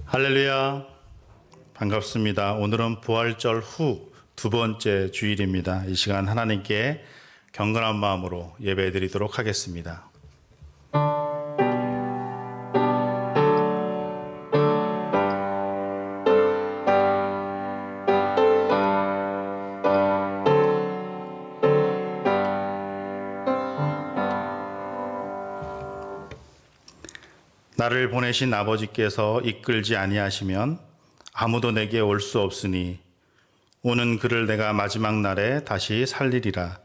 할렐루야, 반갑습니다. 오늘은 부활절 후 두 번째 주일입니다. 이 시간 하나님께 경건한 마음으로 예배드리도록 하겠습니다. 나를 보내신 아버지께서 이끌지 아니하시면 아무도 내게 올 수 없으니 오는 그를 내가 마지막 날에 다시 살리리라.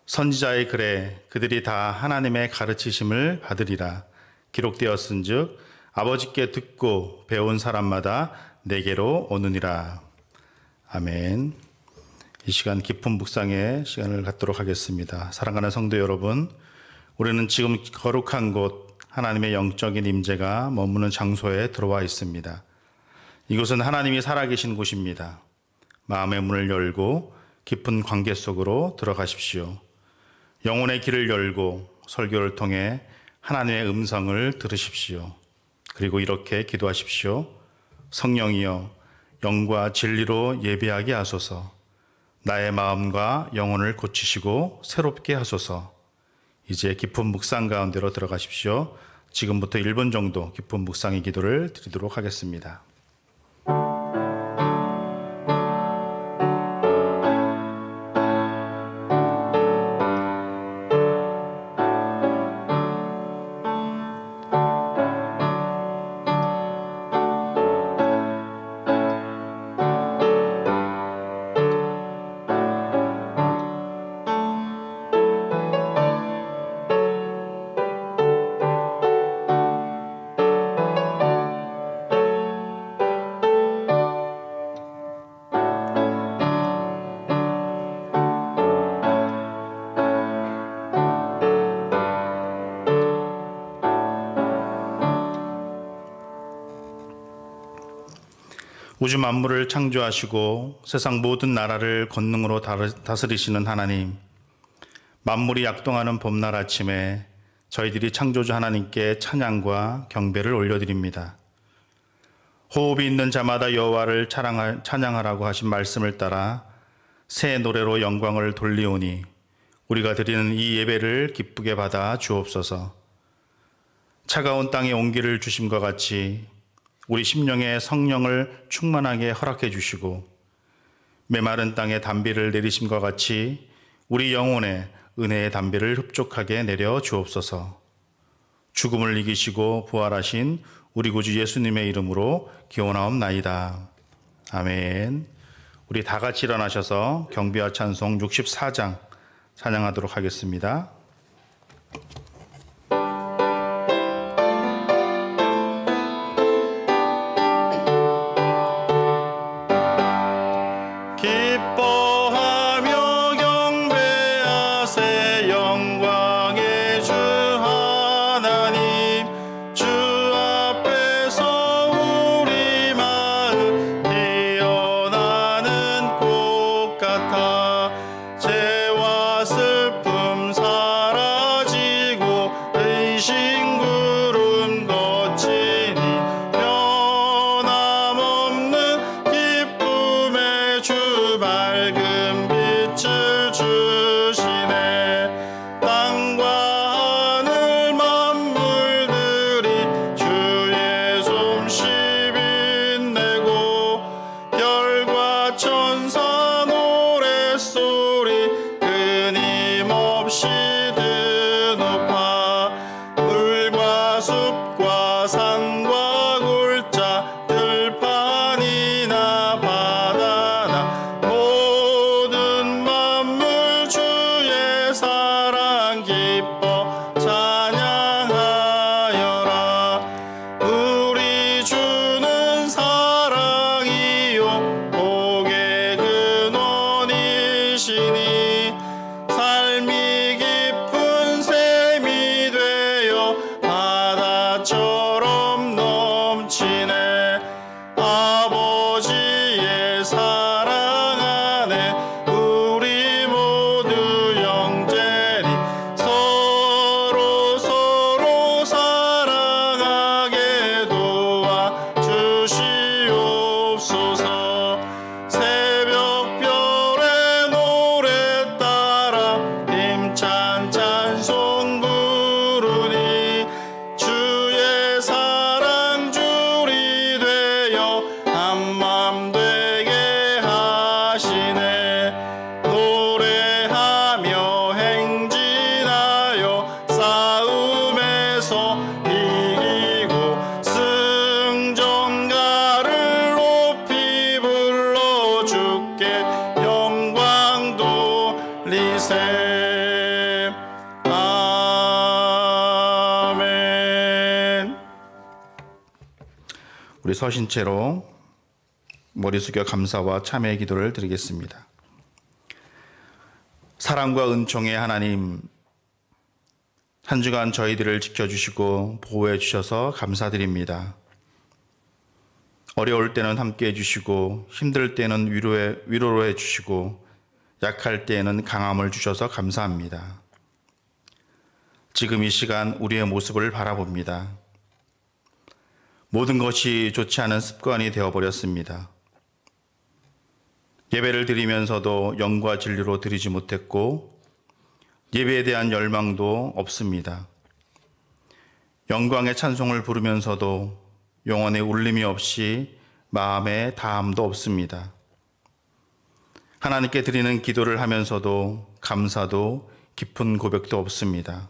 선지자의 글에 그들이 다 하나님의 가르치심을 받으리라. 기록되었은즉 아버지께 듣고 배운 사람마다 내게로 오느니라. 아멘. 이 시간 깊은 묵상의 시간을 갖도록 하겠습니다. 사랑하는 성도 여러분, 우리는 지금 거룩한 곳 하나님의 영적인 임재가 머무는 장소에 들어와 있습니다. 이곳은 하나님이 살아계신 곳입니다. 마음의 문을 열고 깊은 관계 속으로 들어가십시오. 영혼의 길을 열고 설교를 통해 하나님의 음성을 들으십시오. 그리고 이렇게 기도하십시오. 성령이여, 영과 진리로 예배하게 하소서. 나의 마음과 영혼을 고치시고 새롭게 하소서. 이제 깊은 묵상 가운데로 들어가십시오. 지금부터 1분 정도 깊은 묵상의 기도를 드리도록 하겠습니다. 우주 만물을 창조하시고 세상 모든 나라를 권능으로 다스리시는 하나님, 만물이 약동하는 봄날 아침에 저희들이 창조주 하나님께 찬양과 경배를 올려드립니다. 호흡이 있는 자마다 여호와를 찬양하라고 하신 말씀을 따라 새 노래로 영광을 돌리오니 우리가 드리는 이 예배를 기쁘게 받아 주옵소서. 차가운 땅에 온기를 주심과 같이 우리 심령에 성령을 충만하게 허락해 주시고 메마른 땅에 단비를 내리심과 같이 우리 영혼에 은혜의 단비를 흡족하게 내려 주옵소서. 죽음을 이기시고 부활하신 우리 구주 예수님의 이름으로 기원하옵나이다. 아멘. 우리 다 같이 일어나셔서 경배와 찬송 64장 찬양하도록 하겠습니다. 죄와 슬픔 사 우리 서신 채로 머리 숙여 감사와 참회의 기도를 드리겠습니다. 사랑과 은총의 하나님, 한 주간 저희들을 지켜주시고 보호해 주셔서 감사드립니다. 어려울 때는 함께 해주시고 힘들 때는 위로로 해주시고 약할 때에는 강함을 주셔서 감사합니다. 지금 이 시간 우리의 모습을 바라봅니다. 모든 것이 좋지 않은 습관이 되어버렸습니다. 예배를 드리면서도 영과 진리로 드리지 못했고 예배에 대한 열망도 없습니다. 영광의 찬송을 부르면서도 영혼의 울림이 없이 마음의 다함도 없습니다. 하나님께 드리는 기도를 하면서도 감사도 깊은 고백도 없습니다.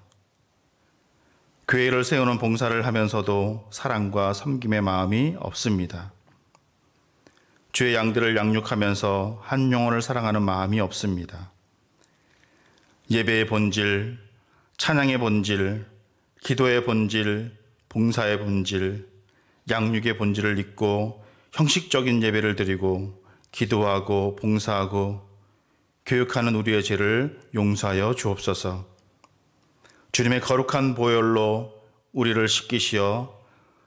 교회를 세우는 봉사를 하면서도 사랑과 섬김의 마음이 없습니다. 주의 양들을 양육하면서 한 영혼을 사랑하는 마음이 없습니다. 예배의 본질, 찬양의 본질, 기도의 본질, 봉사의 본질, 양육의 본질을 잊고 형식적인 예배를 드리고 기도하고 봉사하고 교육하는 우리의 죄를 용서하여 주옵소서. 주님의 거룩한 보혈로 우리를 씻기시어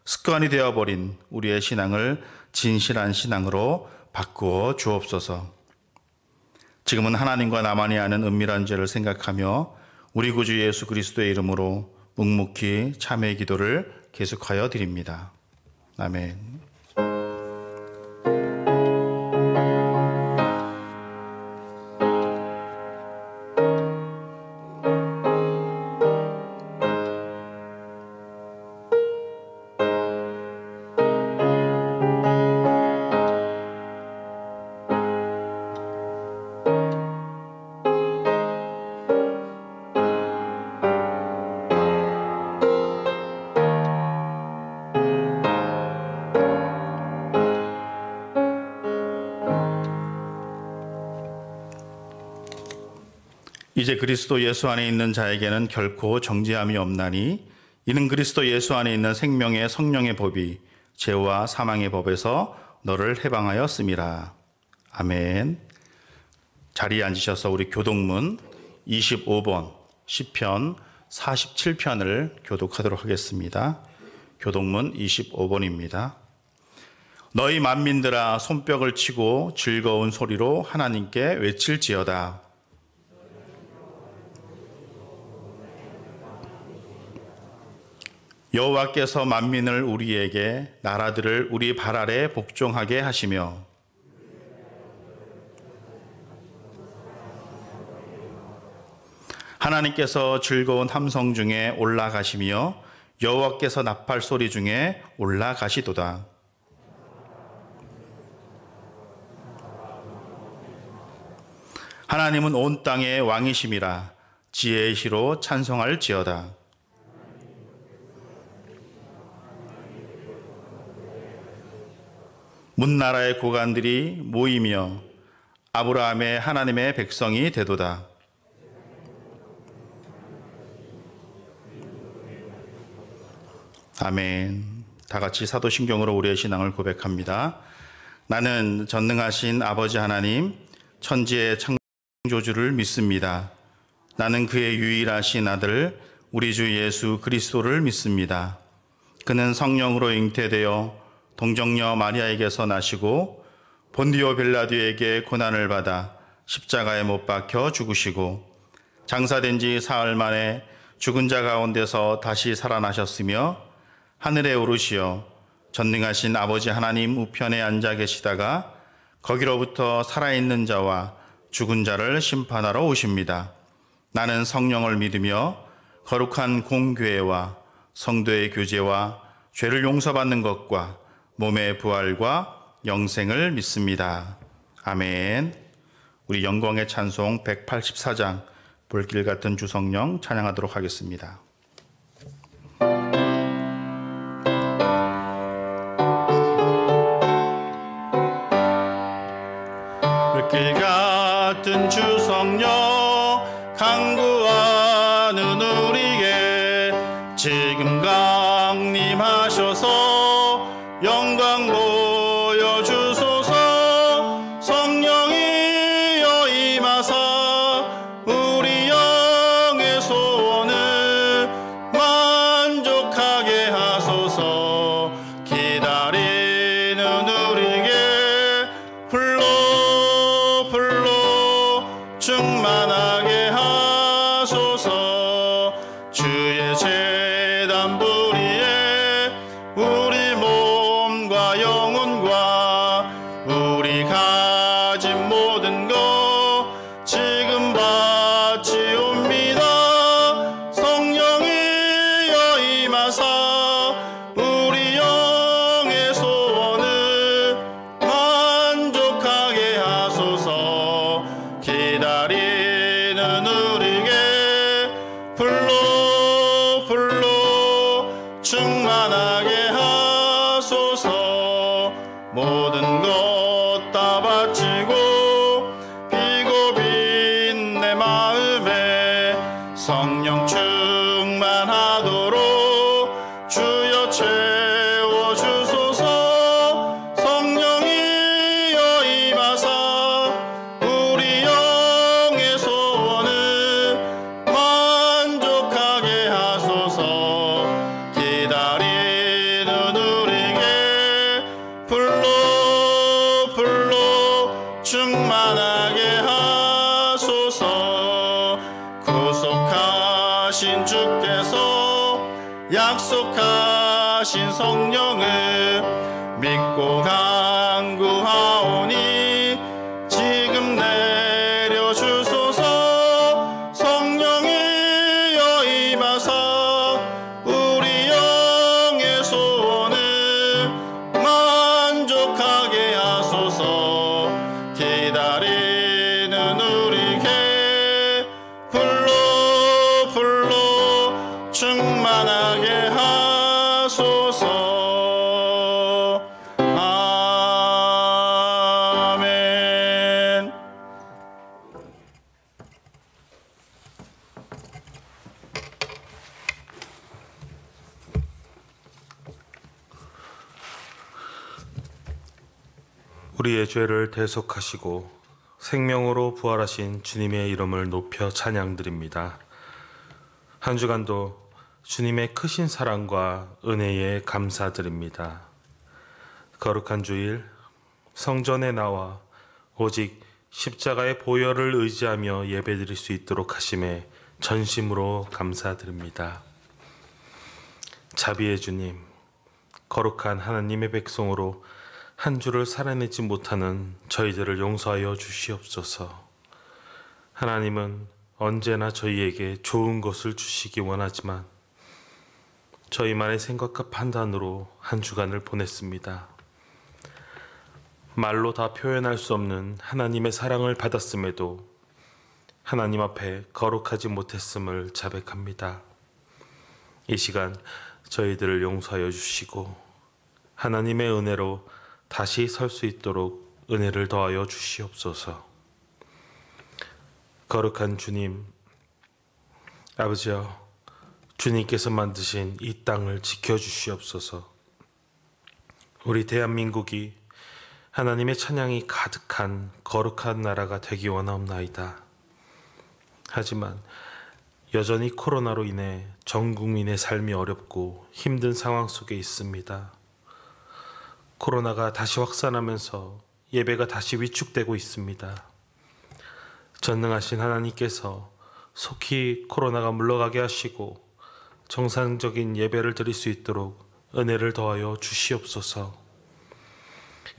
습관이 되어버린 우리의 신앙을 진실한 신앙으로 바꾸어 주옵소서. 지금은 하나님과 나만이 아는 은밀한 죄를 생각하며 우리 구주 예수 그리스도의 이름으로 묵묵히 참회의 기도를 계속하여 드립니다. 아멘. 이제 그리스도 예수 안에 있는 자에게는 결코 정죄함이 없나니 이는 그리스도 예수 안에 있는 생명의 성령의 법이 죄와 사망의 법에서 너를 해방하였음이라. 아멘. 자리에 앉으셔서 우리 교독문 25번 시편 47편을 교독하도록 하겠습니다. 교독문 25번입니다. 너희 만민들아 손뼉을 치고 즐거운 소리로 하나님께 외칠지어다. 여호와께서 만민을 우리에게 나라들을 우리 발 아래 복종하게 하시며 하나님께서 즐거운 함성 중에 올라가시며 여호와께서 나팔 소리 중에 올라가시도다. 하나님은 온 땅의 왕이심이라 지혜의 시로 찬송할지어다. 문나라의 고관들이 모이며 아브라함의 하나님의 백성이 되도다. 아멘. 다 같이 사도신경으로 우리의 신앙을 고백합니다. 나는 전능하신 아버지 하나님, 천지의 창조주를 믿습니다. 나는 그의 유일하신 아들, 우리 주 예수 그리스도를 믿습니다. 그는 성령으로 잉태되어 동정녀 마리아에게서 나시고 본디오 빌라도에게 고난을 받아 십자가에 못 박혀 죽으시고 장사된 지 사흘 만에 죽은 자 가운데서 다시 살아나셨으며 하늘에 오르시어 전능하신 아버지 하나님 우편에 앉아 계시다가 거기로부터 살아있는 자와 죽은 자를 심판하러 오십니다. 나는 성령을 믿으며 거룩한 공교회와 성도의 교제와 죄를 용서받는 것과 몸의 부활과 영생을 믿습니다. 아멘. 우리 영광의 찬송 184장 불길 같은 주성령 찬양하도록 하겠습니다. 불길 같은 주성령 강구하는 우리에게 지금 강림하셔서 영광 성령 충만하도록 주여 채워주소서. 성령이여 임하사 우리 영의 소원을 만족하게 하소서. 기다리는 우리에게 불로 충만하게 하소서. 구속하신 주께서 약속하신 성령을 믿고 간구하오니 지금 내려주소서. 성령이여 임하사 우리 영의 소원을 만족하게 하소서. 기다리는 우리에게 불로 충만하게 하소서. 아멘. 우리의 죄를 대속하시고 생명으로 부활하신 주님의 이름을 높여 찬양드립니다. 한 주간도 주님의 크신 사랑과 은혜에 감사드립니다. 거룩한 주일 성전에 나와 오직 십자가의 보혈을 의지하며 예배드릴 수 있도록 하심에 전심으로 감사드립니다. 자비의 주님, 거룩한 하나님의 백성으로 한 주를 살아내지 못하는 저희들을 용서하여 주시옵소서. 하나님은 언제나 저희에게 좋은 것을 주시기 원하지만 저희만의 생각과 판단으로 한 주간을 보냈습니다. 말로 다 표현할 수 없는 하나님의 사랑을 받았음에도 하나님 앞에 거룩하지 못했음을 자백합니다. 이 시간 저희들을 용서하여 주시고 하나님의 은혜로 다시 설 수 있도록 은혜를 더하여 주시옵소서. 거룩한 주님, 아버지여, 주님께서 만드신 이 땅을 지켜주시옵소서. 우리 대한민국이 하나님의 찬양이 가득한 거룩한 나라가 되기 원하옵나이다. 하지만 여전히 코로나로 인해 전 국민의 삶이 어렵고 힘든 상황 속에 있습니다. 코로나가 다시 확산하면서 예배가 다시 위축되고 있습니다. 전능하신 하나님께서 속히 코로나가 물러가게 하시고 정상적인 예배를 드릴 수 있도록 은혜를 더하여 주시옵소서.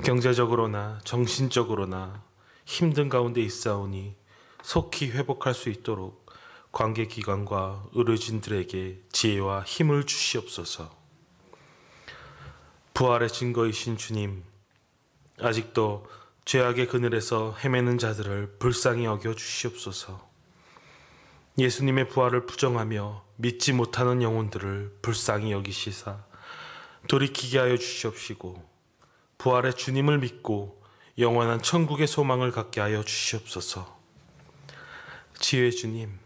경제적으로나 정신적으로나 힘든 가운데 있사오니 속히 회복할 수 있도록 관계기관과 의료진들에게 지혜와 힘을 주시옵소서. 부활의 증거이신 주님, 아직도 죄악의 그늘에서 헤매는 자들을 불쌍히 여겨 주시옵소서. 예수님의 부활을 부정하며 믿지 못하는 영혼들을 불쌍히 여기시사 돌이키게 하여 주시옵시고 부활의 주님을 믿고 영원한 천국의 소망을 갖게 하여 주시옵소서. 지혜의 주님,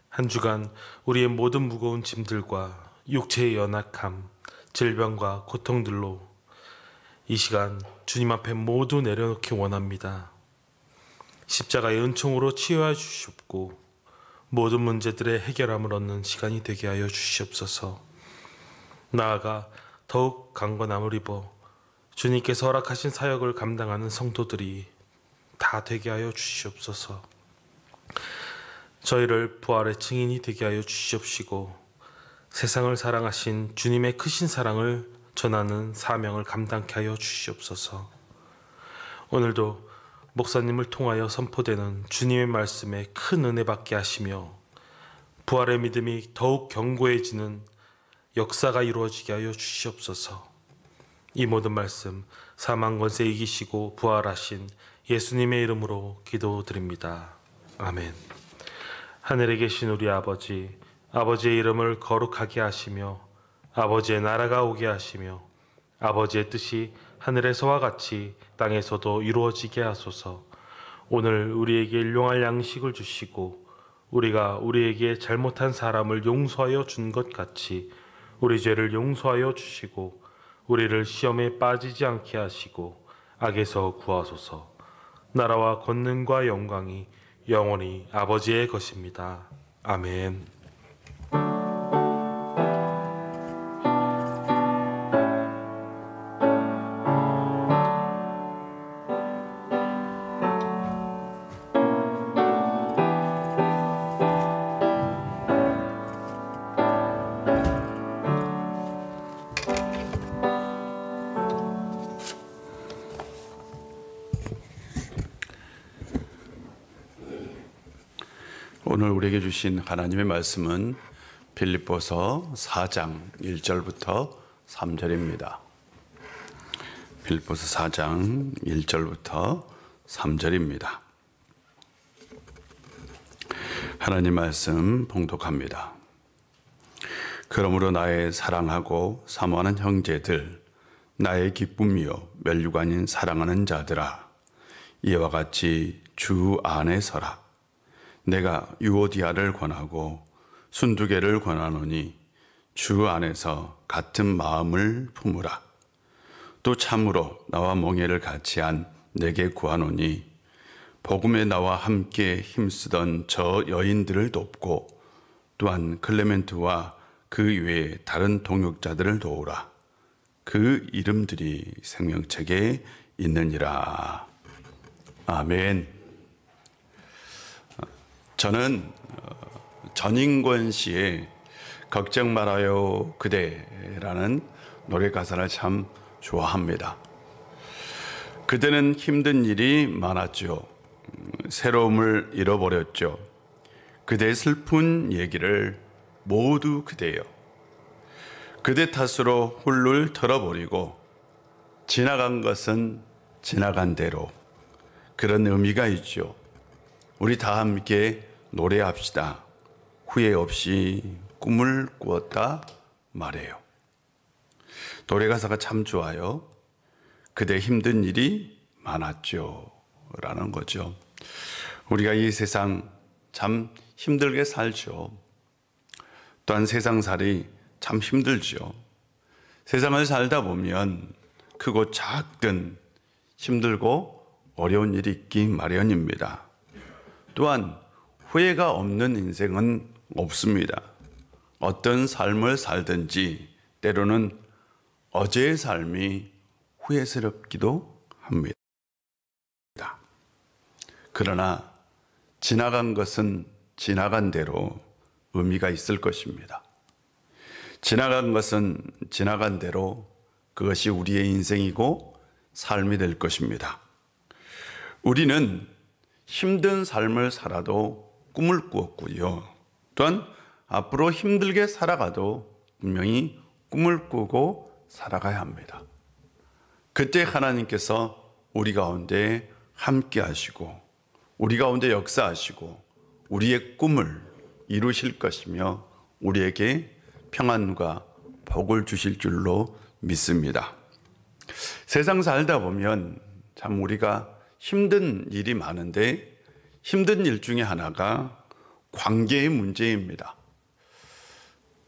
한 주간 우리의 모든 무거운 짐들과 육체의 연약함, 질병과 고통들로 이 시간 주님 앞에 모두 내려놓기 원합니다. 십자가의 은총으로 치유하여 주시옵고 모든 문제들의 해결함을 얻는 시간이 되게 하여 주시옵소서. 나아가 더욱 강건함을 입어 주님께서 허락하신 사역을 감당하는 성도들이 다 되게 하여 주시옵소서. 저희를 부활의 증인이 되게 하여 주시옵시고 세상을 사랑하신 주님의 크신 사랑을 전하는 사명을 감당케 하여 주시옵소서. 오늘도 목사님을 통하여 선포되는 주님의 말씀에 큰 은혜 받게 하시며 부활의 믿음이 더욱 견고해지는 역사가 이루어지게 하여 주시옵소서. 이 모든 말씀 사망 권세 이기시고 부활하신 예수님의 이름으로 기도드립니다. 아멘. 하늘에 계신 우리 아버지, 아버지의 이름을 거룩하게 하시며 아버지의 나라가 오게 하시며 아버지의 뜻이 하늘에서와 같이 땅에서도 이루어지게 하소서. 오늘 우리에게 일용할 양식을 주시고 우리가 우리에게 잘못한 사람을 용서하여 준 것 같이 우리 죄를 용서하여 주시고 우리를 시험에 빠지지 않게 하시고 악에서 구하소서. 나라와 권능과 영광이 영원히 아버지의 것입니다. 아멘. 오늘 우리에게 주신 하나님의 말씀은 빌립보서 4장 1절부터 3절입니다. 빌립보서 4장 1절부터 3절입니다. 하나님 말씀 봉독합니다. 그러므로 나의 사랑하고 사모하는 형제들, 나의 기쁨이요 멸류관인 사랑하는 자들아, 이와 같이 주 안에 서라. 내가 유오디아를 권하고 순두개를 권하노니 주 안에서 같은 마음을 품으라. 또 참으로 나와 멍에를 같이 한 내게 구하노니 복음에 나와 함께 힘쓰던 저 여인들을 돕고 또한 클레멘트와 그 외에 다른 동역자들을 도우라. 그 이름들이 생명책에 있느니라. 아멘. 저는 전인권 씨의 걱정 말아요 그대라는 노래 가사를 참 좋아합니다. 그대는 힘든 일이 많았죠. 새로움을 잃어버렸죠. 그대의 슬픈 얘기를 모두 그대요. 그대 탓으로 훌훌 털어버리고 지나간 것은 지나간 대로, 그런 의미가 있죠. 우리 다 함께 노래합시다. 후회 없이 꿈을 꾸었다 말해요. 노래 가사가 참 좋아요. 그대 힘든 일이 많았죠 라는 거죠. 우리가 이 세상 참 힘들게 살죠. 또한 세상살이 참 힘들죠. 세상을 살다 보면 크고 작든 힘들고 어려운 일이 있기 마련입니다. 또한 후회가 없는 인생은 없습니다. 어떤 삶을 살든지 때로는 어제의 삶이 후회스럽기도 합니다. 그러나 지나간 것은 지나간 대로 의미가 있을 것입니다. 지나간 것은 지나간 대로 그것이 우리의 인생이고 삶이 될 것입니다. 우리는 힘든 삶을 살아도 꿈을 꾸었고요. 또한 앞으로 힘들게 살아가도 분명히 꿈을 꾸고 살아가야 합니다. 그때 하나님께서 우리 가운데 함께 하시고 우리 가운데 역사하시고 우리의 꿈을 이루실 것이며 우리에게 평안과 복을 주실 줄로 믿습니다. 세상 살다 보면 참 우리가 힘든 일이 많은데 힘든 일 중에 하나가 관계의 문제입니다.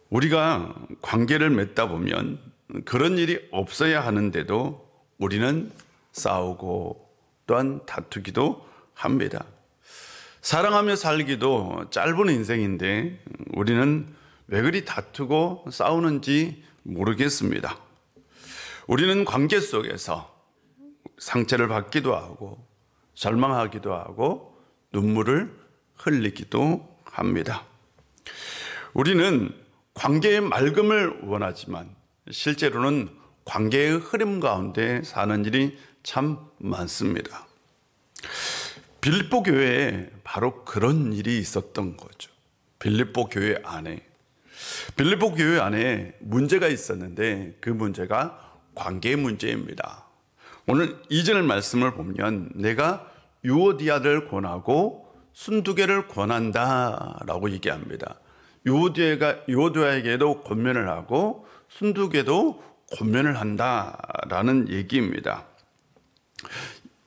우리가 관계를 맺다 보면 그런 일이 없어야 하는데도 우리는 싸우고 또한 다투기도 합니다. 사랑하며 살기도 짧은 인생인데 우리는 왜 그리 다투고 싸우는지 모르겠습니다. 우리는 관계 속에서 상처를 받기도 하고 절망하기도 하고 눈물을 흘리기도 합니다. 우리는 관계의 맑음을 원하지만 실제로는 관계의 흐름 가운데 사는 일이 참 많습니다. 빌립보 교회에 바로 그런 일이 있었던 거죠. 빌립보 교회 안에 문제가 있었는데 그 문제가 관계의 문제입니다. 오늘 2절 말씀을 보면 내가 유오디아를 권하고 순두개를 권한다라고 얘기합니다. 유오디아에게도 권면을 하고 순두개도 권면을 한다라는 얘기입니다.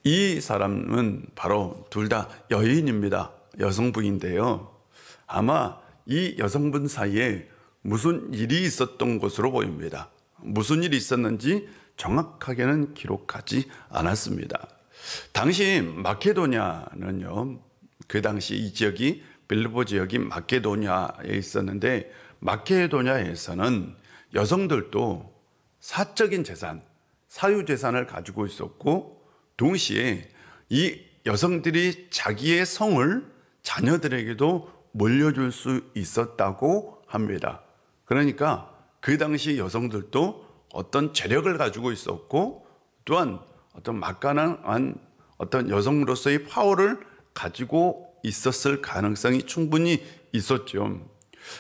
이 사람은 바로 둘 다 여인입니다. 여성부인데요. 아마 이 여성분 사이에 무슨 일이 있었던 것으로 보입니다. 무슨 일이 있었는지 정확하게는 기록하지 않았습니다. 당시 마케도냐는요, 그 당시 이 지역이 빌립보 지역이 마케도냐에 있었는데, 마케도냐에서는 여성들도 사적인 재산, 사유재산을 가지고 있었고, 동시에 이 여성들이 자기의 성을 자녀들에게도 물려줄 수 있었다고 합니다. 그러니까 그 당시 여성들도 어떤 재력을 가지고 있었고, 또한 어떤 막강한 어떤 여성으로서의 파워를 가지고 있었을 가능성이 충분히 있었죠.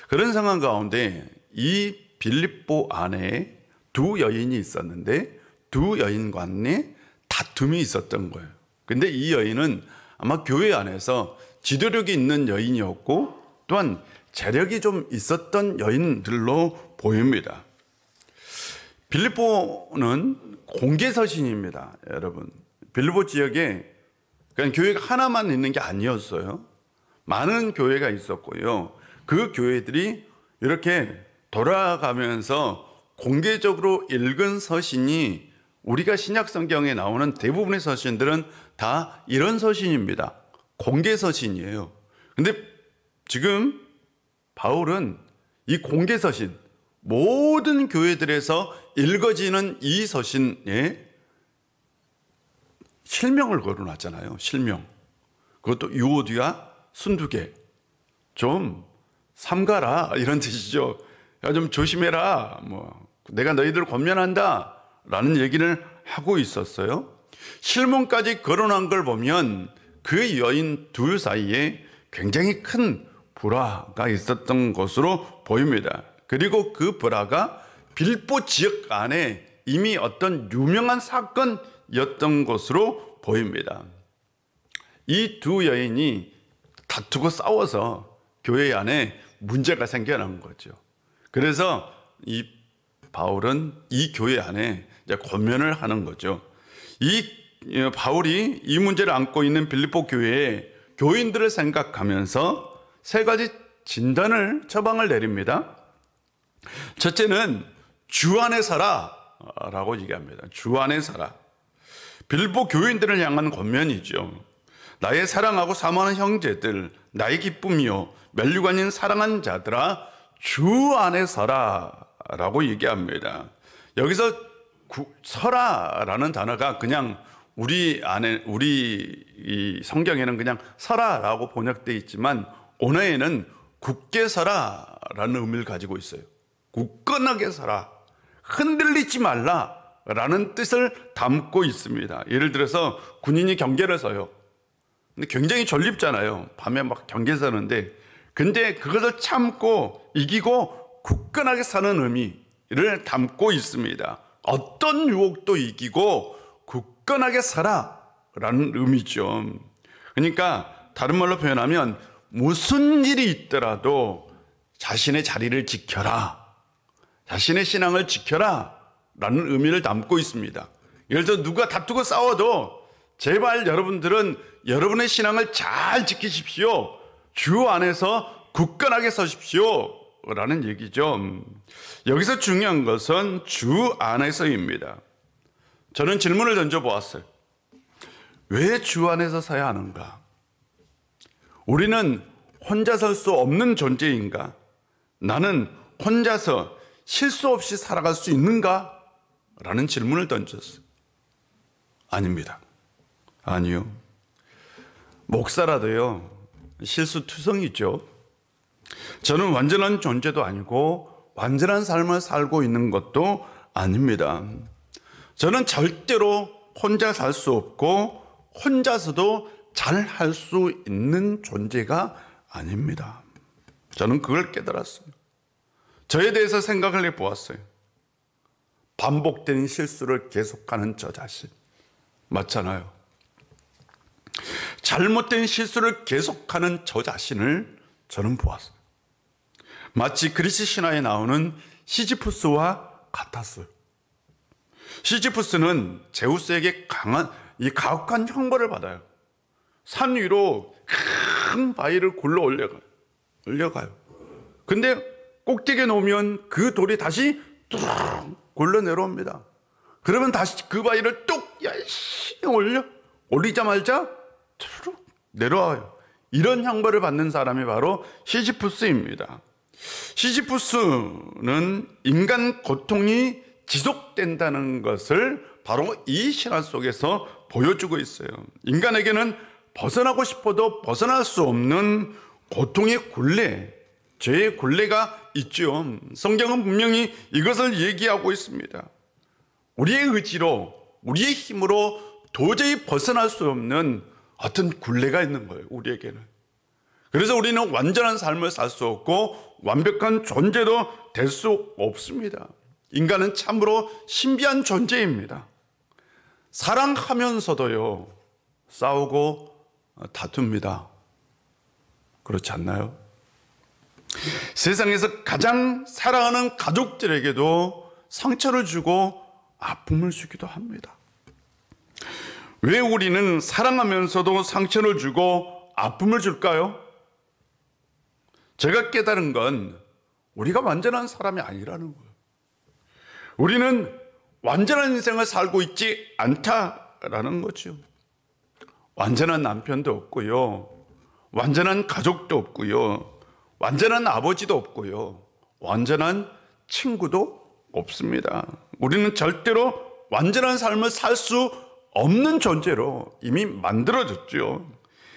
그런 상황 가운데 이 빌립보 안에 두 여인이 있었는데, 두 여인 간에 다툼이 있었던 거예요. 근데 이 여인은 아마 교회 안에서 지도력이 있는 여인이었고, 또한 재력이 좀 있었던 여인들로 보입니다. 빌립보는 공개서신입니다, 여러분. 빌립보 지역에 그냥 교회가 하나만 있는 게 아니었어요. 많은 교회가 있었고요. 그 교회들이 이렇게 돌아가면서 공개적으로 읽은 서신이, 우리가 신약 성경에 나오는 대부분의 서신들은 다 이런 서신입니다. 공개 서신이에요. 근데 지금 바울은 이 공개 서신, 모든 교회들에서 읽어지는 이 서신에 실명을 거론하잖아요. 실명. 그것도 유오디아, 순두계. 좀 삼가라 이런 뜻이죠. 야, 좀 조심해라. 내가 너희들을 권면한다 라는 얘기를 하고 있었어요. 실명까지 거론한 걸 보면 그 여인 둘 사이에 굉장히 큰 불화가 있었던 것으로 보입니다. 그리고 그 불화가 빌립보 지역 안에 이미 어떤 유명한 사건이었던 것으로 보입니다. 이 두 여인이 다투고 싸워서 교회 안에 문제가 생겨난 거죠. 그래서 이 바울은 이 교회 안에 이제 권면을 하는 거죠. 이 바울이 이 문제를 안고 있는 빌립보 교회의 교인들을 생각하면서 세 가지 진단을, 처방을 내립니다. 첫째는 주 안에 살아라고 얘기합니다. 주 안에 살아. 빌립보 교인들을 향한 권면이죠. 나의 사랑하고 사모하는 형제들, 나의 기쁨이요 멸류관인 사랑하는 자들아, 주 안에 서라라고 얘기합니다. 여기서 서라라는 단어가 그냥 우리 이 성경에는 그냥 서라라고 번역되어 있지만, 원어에는 굳게 서라라는 의미를 가지고 있어요. 굳건하게 서라, 흔들리지 말라라는 뜻을 담고 있습니다. 예를 들어서 군인이 경계를 서요. 근데 굉장히 졸립잖아요. 밤에 막 경계 서는데, 근데 그것을 참고 이기고 굳건하게 사는 의미를 담고 있습니다. 어떤 유혹도 이기고 굳건하게 살아라는 의미죠. 그러니까 다른 말로 표현하면 무슨 일이 있더라도 자신의 자리를 지켜라, 자신의 신앙을 지켜라 라는 의미를 담고 있습니다. 예를 들어 누가 다투고 싸워도 제발 여러분들은 여러분의 신앙을 잘 지키십시오. 주 안에서 굳건하게 서십시오 라는 얘기죠. 여기서 중요한 것은 주 안에서입니다. 저는 질문을 던져보았어요. 왜 주 안에서 서야 하는가? 우리는 혼자 설 수 없는 존재인가? 나는 혼자서 실수 없이 살아갈 수 있는가? 라는 질문을 던졌어요. 아닙니다. 아니요. 목사라도요, 실수투성이죠. 저는 완전한 존재도 아니고 완전한 삶을 살고 있는 것도 아닙니다. 저는 절대로 혼자 살 수 없고 혼자서도 잘 할 수 있는 존재가 아닙니다. 저는 그걸 깨달았어요. 저에 대해서 생각을 해보았어요. 반복된 실수를 계속하는 저 자신. 맞잖아요. 잘못된 실수를 계속하는 저 자신을 저는 보았어요. 마치 그리스 신화에 나오는 시지푸스와 같았어요. 시지푸스는 제우스에게 가혹한 형벌을 받아요. 산 위로 큰 바위를 굴러 올려가요. 올려가요. 근데 꼭대기에 놓으면 그 돌이 다시 뚝 굴러 내려옵니다. 그러면 다시 그 바위를 뚝 올리자마자 툭 내려와요. 이런 형벌을 받는 사람이 바로 시지푸스입니다. 시지푸스는 인간 고통이 지속된다는 것을 바로 이 신화 속에서 보여주고 있어요. 인간에게는 벗어나고 싶어도 벗어날 수 없는 고통의 굴레, 죄의 굴레가 있죠. 성경은 분명히 이것을 얘기하고 있습니다. 우리의 의지로, 우리의 힘으로 도저히 벗어날 수 없는 어떤 굴레가 있는 거예요, 우리에게는. 그래서 우리는 완전한 삶을 살 수 없고 완벽한 존재도 될 수 없습니다. 인간은 참으로 신비한 존재입니다. 사랑하면서도요, 싸우고 다툽니다. 그렇지 않나요? 세상에서 가장 사랑하는 가족들에게도 상처를 주고 아픔을 주기도 합니다. 왜 우리는 사랑하면서도 상처를 주고 아픔을 줄까요? 제가 깨달은 건 우리가 완전한 사람이 아니라는 거예요. 우리는 완전한 인생을 살고 있지 않다라는 거죠. 완전한 남편도 없고요. 완전한 가족도 없고요. 완전한 아버지도 없고요. 완전한 친구도 없습니다. 우리는 절대로 완전한 삶을 살 수 없는 존재로 이미 만들어졌죠.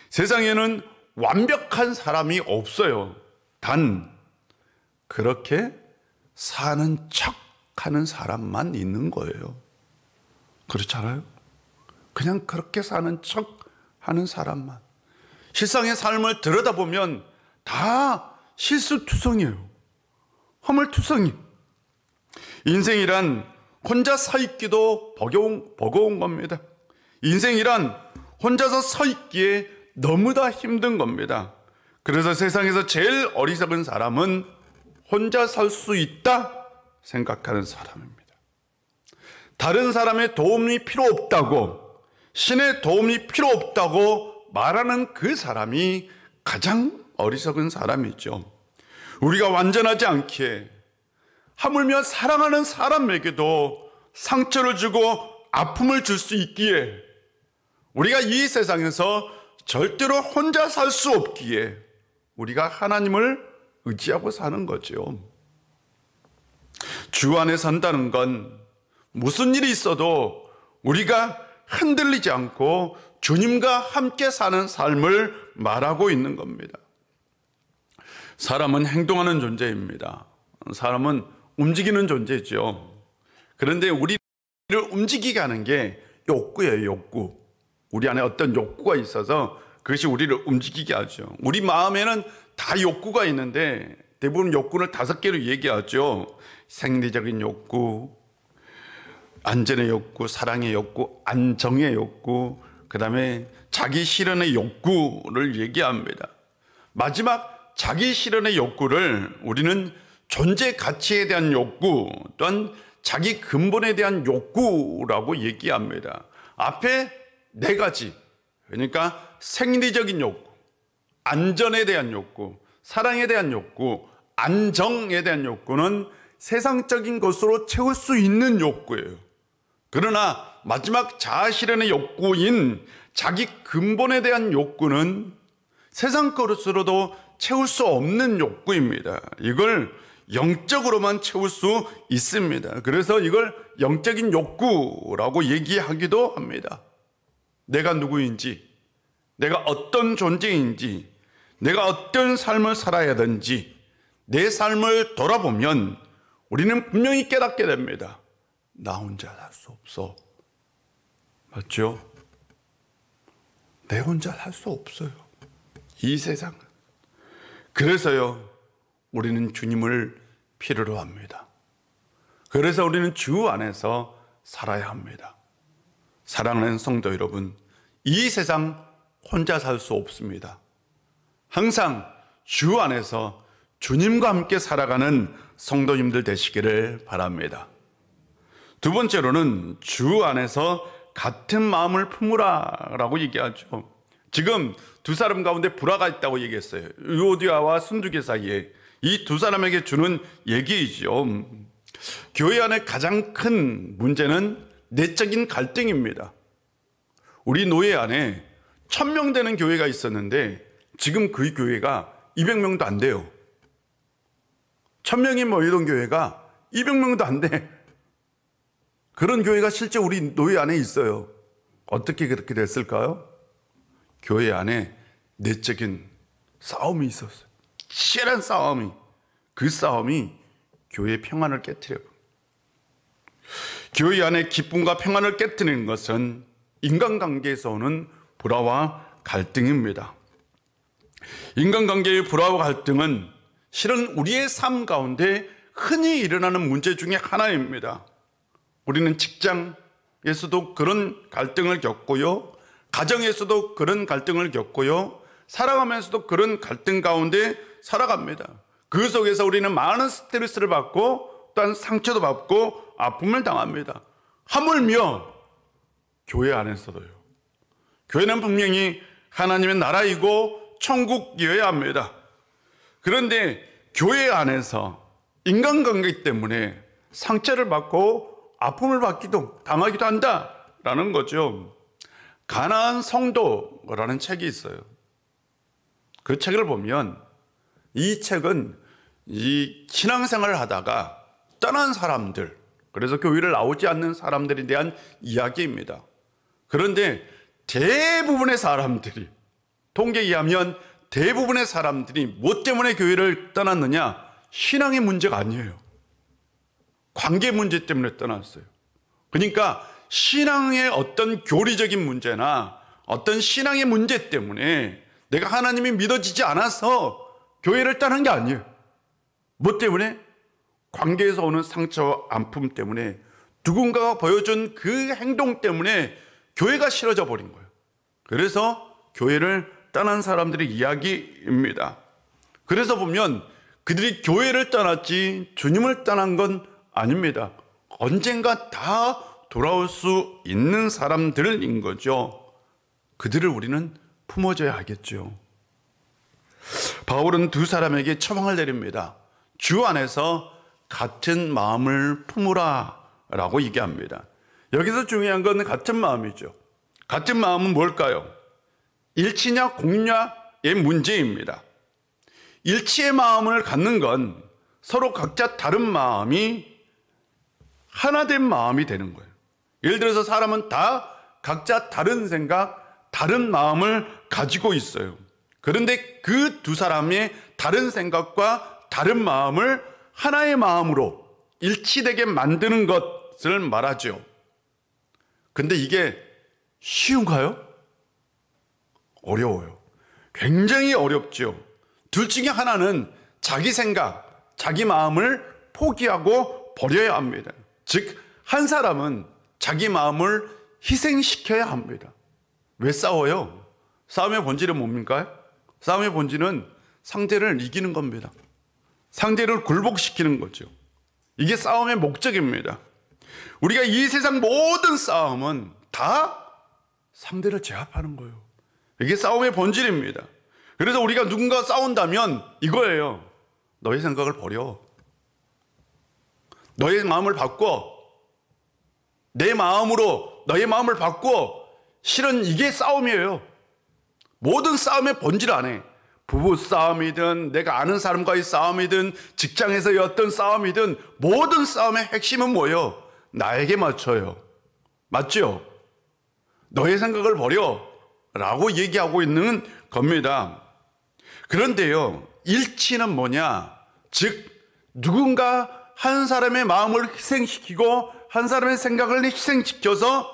세상에는 완벽한 사람이 없어요. 단 그렇게 사는 척 하는 사람만 있는 거예요. 그렇잖아요? 그냥 그렇게 사는 척 하는 사람만. 실상의 삶을 들여다보면 다 실수투성이에요. 허물투성이. 인생이란 혼자 서 있기도 버거운 겁니다. 인생이란 혼자서 서 있기에 너무나 힘든 겁니다. 그래서 세상에서 제일 어리석은 사람은 혼자 설 수 있다 생각하는 사람입니다. 다른 사람의 도움이 필요 없다고, 신의 도움이 필요 없다고 말하는 그 사람이 가장 어리석은 사람이죠. 우리가 완전하지 않기에, 하물며 사랑하는 사람에게도 상처를 주고 아픔을 줄 수 있기에, 우리가 이 세상에서 절대로 혼자 살 수 없기에 우리가 하나님을 의지하고 사는 거죠. 주 안에 산다는 건 무슨 일이 있어도 우리가 흔들리지 않고 주님과 함께 사는 삶을 말하고 있는 겁니다. 사람은 행동하는 존재입니다. 사람은 움직이는 존재죠. 그런데 우리를 움직이게 하는 게 욕구예요, 욕구. 우리 안에 어떤 욕구가 있어서 그것이 우리를 움직이게 하죠. 우리 마음에는 다 욕구가 있는데 대부분 욕구를 5개로 얘기하죠. 생리적인 욕구, 안전의 욕구, 사랑의 욕구, 안정의 욕구, 그 다음에 자기 실현의 욕구를 얘기합니다. 마지막 자기 실현의 욕구를 우리는 존재 가치에 대한 욕구 또는 자기 근본에 대한 욕구라고 얘기합니다. 앞에 4가지, 그러니까 생리적인 욕구, 안전에 대한 욕구, 사랑에 대한 욕구, 안정에 대한 욕구는 세상적인 것으로 채울 수 있는 욕구예요. 그러나 마지막 자아 실현의 욕구인 자기 근본에 대한 욕구는 세상 것으로도 채울 수 없는 욕구입니다. 이걸 영적으로만 채울 수 있습니다. 그래서 이걸 영적인 욕구라고 얘기하기도 합니다. 내가 누구인지, 내가 어떤 존재인지, 내가 어떤 삶을 살아야 하는지 내 삶을 돌아보면 우리는 분명히 깨닫게 됩니다. 나 혼자 살 수 없어. 맞죠? 내 혼자 살 수 없어요. 이 세상은. 그래서요, 우리는 주님을 필요로 합니다. 그래서 우리는 주 안에서 살아야 합니다. 사랑하는 성도 여러분, 이 세상 혼자 살 수 없습니다. 항상 주 안에서 주님과 함께 살아가는 성도님들 되시기를 바랍니다. 2번째로는 주 안에서 같은 마음을 품으라 라고 얘기하죠. 지금 두 사람 가운데 불화가 있다고 얘기했어요. 유오디아와 순두계 사이에. 이 두 사람에게 주는 얘기이죠. 교회 안에 가장 큰 문제는 내적인 갈등입니다. 우리 노예 안에 1000명 되는 교회가 있었는데 지금 그 교회가 200명도 안 돼요. 1000명이 모이던 교회가 200명도 안 돼. 그런 교회가 실제 우리 노예 안에 있어요. 어떻게 그렇게 됐을까요? 교회 안에 내적인 싸움이 있었어요. 치열한 싸움이. 그 싸움이 교회의 평안을 깨트려요. 교회 안에 기쁨과 평안을 깨트리는 것은 인간관계에서 오는 불화와 갈등입니다. 인간관계의 불화와 갈등은 실은 우리의 삶 가운데 흔히 일어나는 문제 중에 하나입니다. 우리는 직장에서도 그런 갈등을 겪고요. 가정에서도 그런 갈등을 겪고요. 살아가면서도 그런 갈등 가운데 살아갑니다. 그 속에서 우리는 많은 스트레스를 받고 또한 상처도 받고 아픔을 당합니다. 하물며 교회 안에서도요. 교회는 분명히 하나님의 나라이고 천국이어야 합니다. 그런데 교회 안에서 인간관계 때문에 상처를 받고 아픔을 받기도 당하기도 한다라는 거죠. 가나안 성도라는 책이 있어요. 그 책을 보면 이 책은 이 신앙생활을 하다가 떠난 사람들, 그래서 교회를 나오지 않는 사람들에 대한 이야기입니다. 그런데 대부분의 사람들이, 통계에 의하면 대부분의 사람들이 뭐 때문에 교회를 떠났느냐? 신앙의 문제가 아니에요. 관계 문제 때문에 떠났어요. 그러니까 신앙의 어떤 교리적인 문제나 어떤 신앙의 문제 때문에 내가 하나님이 믿어지지 않아서 교회를 떠난 게 아니에요. 뭐 때문에? 관계에서 오는 상처와 아픔 때문에, 누군가가 보여준 그 행동 때문에 교회가 싫어져 버린 거예요. 그래서 교회를 떠난 사람들의 이야기입니다. 그래서 보면 그들이 교회를 떠났지 주님을 떠난 건 아닙니다. 언젠가 다 돌아올 수 있는 사람들인 거죠. 그들을 우리는 품어줘야 하겠죠. 바울은 두 사람에게 처방을 내립니다. 주 안에서 같은 마음을 품으라 라고 얘기합니다. 여기서 중요한 건 같은 마음이죠. 같은 마음은 뭘까요? 일치냐 공유냐의 문제입니다. 일치의 마음을 갖는 건 서로 각자 다른 마음이 하나된 마음이 되는 거예요. 예를 들어서 사람은 다 각자 다른 생각, 다른 마음을 가지고 있어요. 그런데 그 두 사람의 다른 생각과 다른 마음을 하나의 마음으로 일치되게 만드는 것을 말하죠. 근데 이게 쉬운가요? 어려워요. 굉장히 어렵죠. 둘 중에 하나는 자기 생각, 자기 마음을 포기하고 버려야 합니다. 즉, 한 사람은 자기 마음을 희생시켜야 합니다. 왜 싸워요? 싸움의 본질은 뭡니까? 싸움의 본질은 상대를 이기는 겁니다. 상대를 굴복시키는 거죠. 이게 싸움의 목적입니다. 우리가 이 세상 모든 싸움은 다 상대를 제압하는 거예요. 이게 싸움의 본질입니다. 그래서 우리가 누군가 싸운다면 이거예요. 너의 생각을 버려. 너의 마음을 바꿔. 내 마음으로 너의 마음을 바꿔. 실은 이게 싸움이에요. 모든 싸움의 본질 안에 부부 싸움이든 내가 아는 사람과의 싸움이든 직장에서의 어떤 싸움이든 모든 싸움의 핵심은 뭐예요? 나에게 맞춰요. 맞죠? 너의 생각을 버려 라고 얘기하고 있는 겁니다. 그런데요, 일치는 뭐냐? 즉 누군가 한 사람의 마음을 희생시키고 한 사람의 생각을 희생시켜서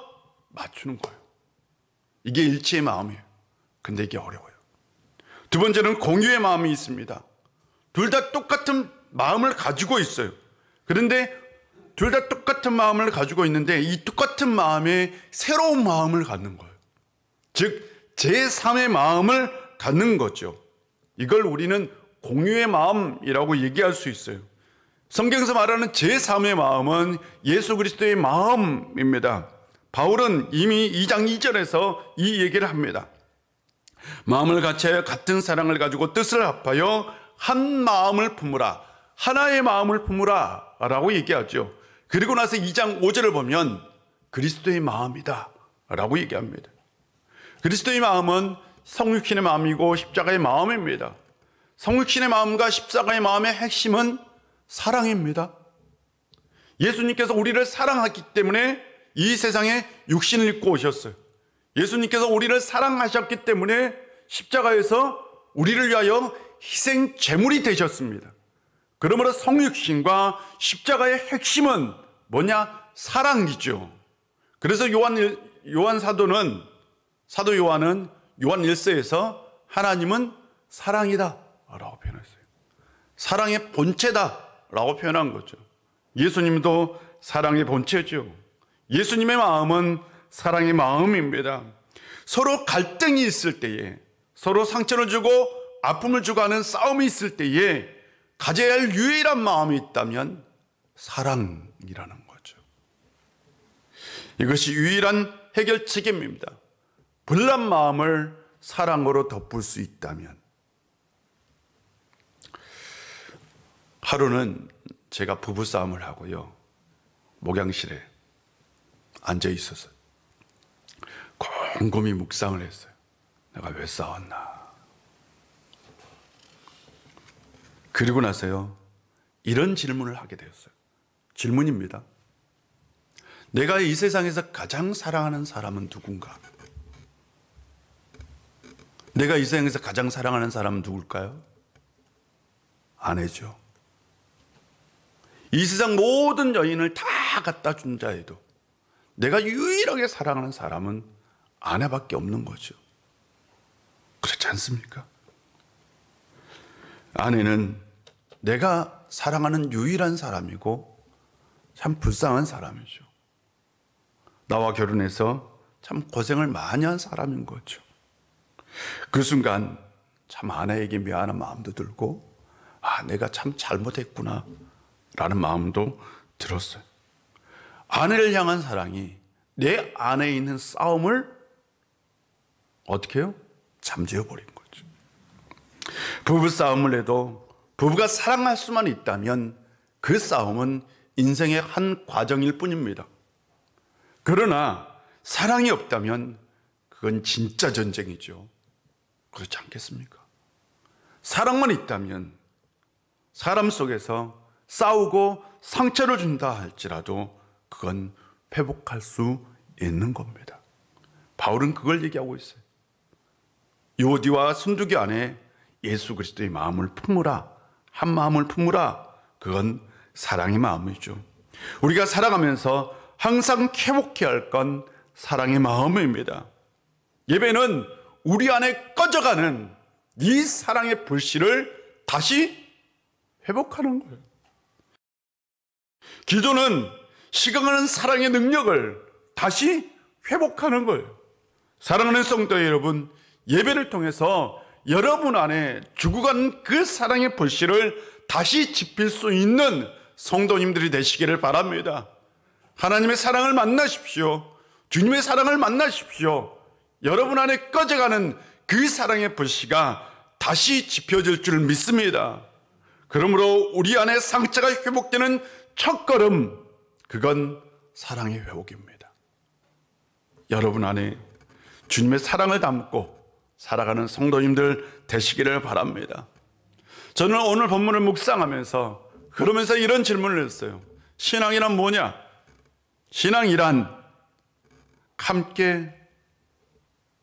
맞추는 거예요. 이게 일치의 마음이에요. 근데 이게 어려워요. 두 번째는 공유의 마음이 있습니다. 둘 다 똑같은 마음을 가지고 있어요. 그런데 둘 다 똑같은 마음을 가지고 있는데 이 똑같은 마음에 새로운 마음을 갖는 거예요. 즉 제3의 마음을 갖는 거죠. 이걸 우리는 공유의 마음이라고 얘기할 수 있어요. 성경에서 말하는 제3의 마음은 예수 그리스도의 마음입니다. 바울은 이미 2장 2절에서 이 얘기를 합니다. 마음을 같이하여 같은 사랑을 가지고 뜻을 합하여 한 마음을 품으라. 하나의 마음을 품으라 라고 얘기하죠. 그리고 나서 2장 5절을 보면 그리스도의 마음이다 라고 얘기합니다. 그리스도의 마음은 성육신의 마음이고 십자가의 마음입니다. 성육신의 마음과 십자가의 마음의 핵심은 사랑입니다. 예수님께서 우리를 사랑하기 때문에 이 세상에 육신을 입고 오셨어요. 예수님께서 우리를 사랑하셨기 때문에 십자가에서 우리를 위하여 희생 제물이 되셨습니다. 그러므로 성육신과 십자가의 핵심은 뭐냐? 사랑이죠. 그래서 요한 사도는 사도 요한은 요한 1서에서 하나님은 사랑이다 라고 표현했어요. 사랑의 본체다 라고 표현한 거죠. 예수님도 사랑의 본체죠. 예수님의 마음은 사랑의 마음입니다. 서로 갈등이 있을 때에, 서로 상처를 주고 아픔을 주고 하는 싸움이 있을 때에 가져야 할 유일한 마음이 있다면 사랑이라는 거죠. 이것이 유일한 해결책입니다. 불난 마음을 사랑으로 덮을 수 있다면. 하루는 제가 부부싸움을 하고요, 목양실에 앉아 있어서 곰곰이 묵상을 했어요. 내가 왜 싸웠나. 그리고 나서요, 이런 질문을 하게 되었어요. 질문입니다. 내가 이 세상에서 가장 사랑하는 사람은 누군가? 내가 이 세상에서 가장 사랑하는 사람은 누굴까요? 아내죠. 이 세상 모든 여인을 다 갖다 준 자에도 내가 유일하게 사랑하는 사람은 아내밖에 없는 거죠. 그렇지 않습니까? 아내는 내가 사랑하는 유일한 사람이고 참 불쌍한 사람이죠. 나와 결혼해서 참 고생을 많이 한 사람인 거죠. 그 순간 참 아내에게 미안한 마음도 들고, 내가 참 잘못했구나 라는 마음도 들었어요. 아내를 향한 사랑이 내 안에 있는 싸움을 어떻게 해요? 잠재워버린 거죠. 부부싸움을 해도 부부가 사랑할 수만 있다면 그 싸움은 인생의 한 과정일 뿐입니다. 그러나 사랑이 없다면 그건 진짜 전쟁이죠. 그렇지 않겠습니까? 사랑만 있다면 사람 속에서 싸우고 상처를 준다 할지라도 그건 회복할 수 있는 겁니다. 바울은 그걸 얘기하고 있어요. 유오디와 순두기 안에 예수 그리스도의 마음을 품으라, 한 마음을 품으라. 그건 사랑의 마음이죠. 우리가 살아가면서 항상 회복해야 할 건 사랑의 마음입니다. 예배는 우리 안에 꺼져가는 이 사랑의 불씨를 다시 회복하는 거예요. 기도는 식어가는 사랑의 능력을 다시 회복하는 거예요. 사랑하는 성도 여러분, 예배를 통해서 여러분 안에 죽어간 그 사랑의 불씨를 다시 지필 수 있는 성도님들이 되시기를 바랍니다. 하나님의 사랑을 만나십시오. 주님의 사랑을 만나십시오. 여러분 안에 꺼져가는 그 사랑의 불씨가 다시 지펴질 줄 믿습니다. 그러므로 우리 안에 상처가 회복되는 첫걸음, 그건 사랑의 회복입니다. 여러분 안에 주님의 사랑을 담고 살아가는 성도님들 되시기를 바랍니다. 저는 오늘 본문을 묵상하면서 그러면서 이런 질문을 했어요. 신앙이란 뭐냐? 신앙이란 함께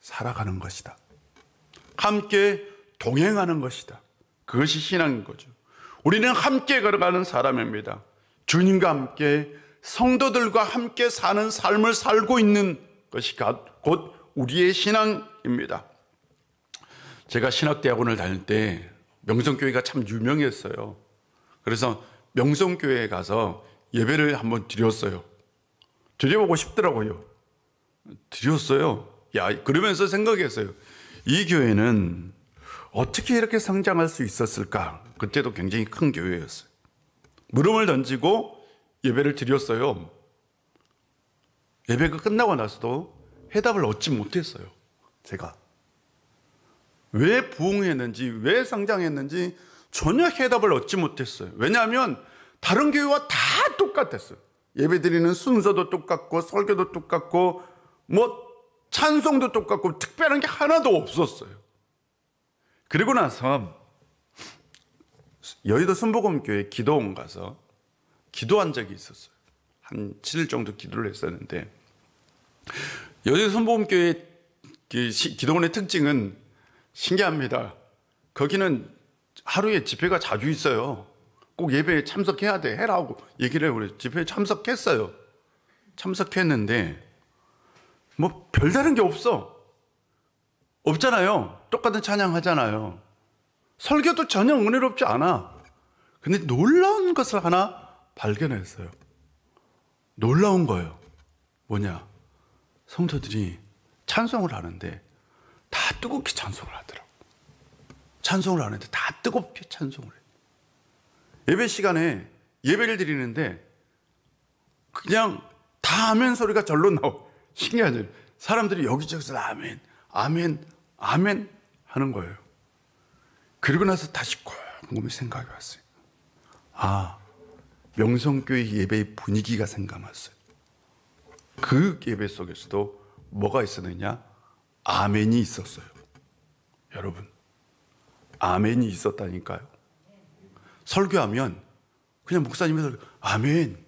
살아가는 것이다. 함께 동행하는 것이다. 그것이 신앙인 거죠. 우리는 함께 걸어가는 사람입니다. 주님과 함께 성도들과 함께 사는 삶을 살고 있는 것이 곧 우리의 신앙입니다. 제가 신학대학원을 다닐 때 명성교회가 참 유명했어요. 그래서 명성교회에 가서 예배를 한번 드렸어요. 드려보고 싶더라고요. 드렸어요. 그러면서 생각했어요. 이 교회는 어떻게 이렇게 성장할 수 있었을까? 그때도 굉장히 큰 교회였어요. 물음을 던지고 예배를 드렸어요. 예배가 끝나고 나서도 해답을 얻지 못했어요. 제가. 왜 부흥했는지, 왜 성장했는지 전혀 해답을 얻지 못했어요. 왜냐하면 다른 교회와 다 똑같았어요. 예배드리는 순서도 똑같고 설교도 똑같고 뭐 찬송도 똑같고 특별한 게 하나도 없었어요. 그리고 나서 여의도 순복음교회 기도원 가서 기도한 적이 있었어요. 한 7일 정도 기도를 했었는데, 여의도 순복음교회 기도원의 특징은 신기합니다. 거기는 하루에 집회가 자주 있어요. 꼭 예배에 참석해야 돼, 해라고 얘기를 해요. 그래서 집회에 참석했어요. 참석했는데 뭐 별다른 게 없잖아요. 똑같은 찬양하잖아요. 설교도 전혀 은혜롭지 않아. 근데 놀라운 것을 하나 발견했어요. 놀라운 거예요. 뭐냐? 성도들이 찬송을 하는데 다 뜨겁게 찬송을 하더라고. 찬송을 하는데 다 뜨겁게 찬송을 해요. 예배 시간에 예배를 드리는데 그냥 다 아멘 소리가 절로 나오고, 신기하죠? 사람들이 여기저기서 아멘, 아멘, 아멘 하는 거예요. 그리고 나서 다시 곰곰이 생각이 왔어요. 아, 명성교회 예배의 분위기가 생각났어요. 그 예배 속에서도 뭐가 있었느냐? 아멘이 있었어요. 여러분, 아멘이 있었다니까요. 설교하면 그냥 목사님이 설교, 아멘.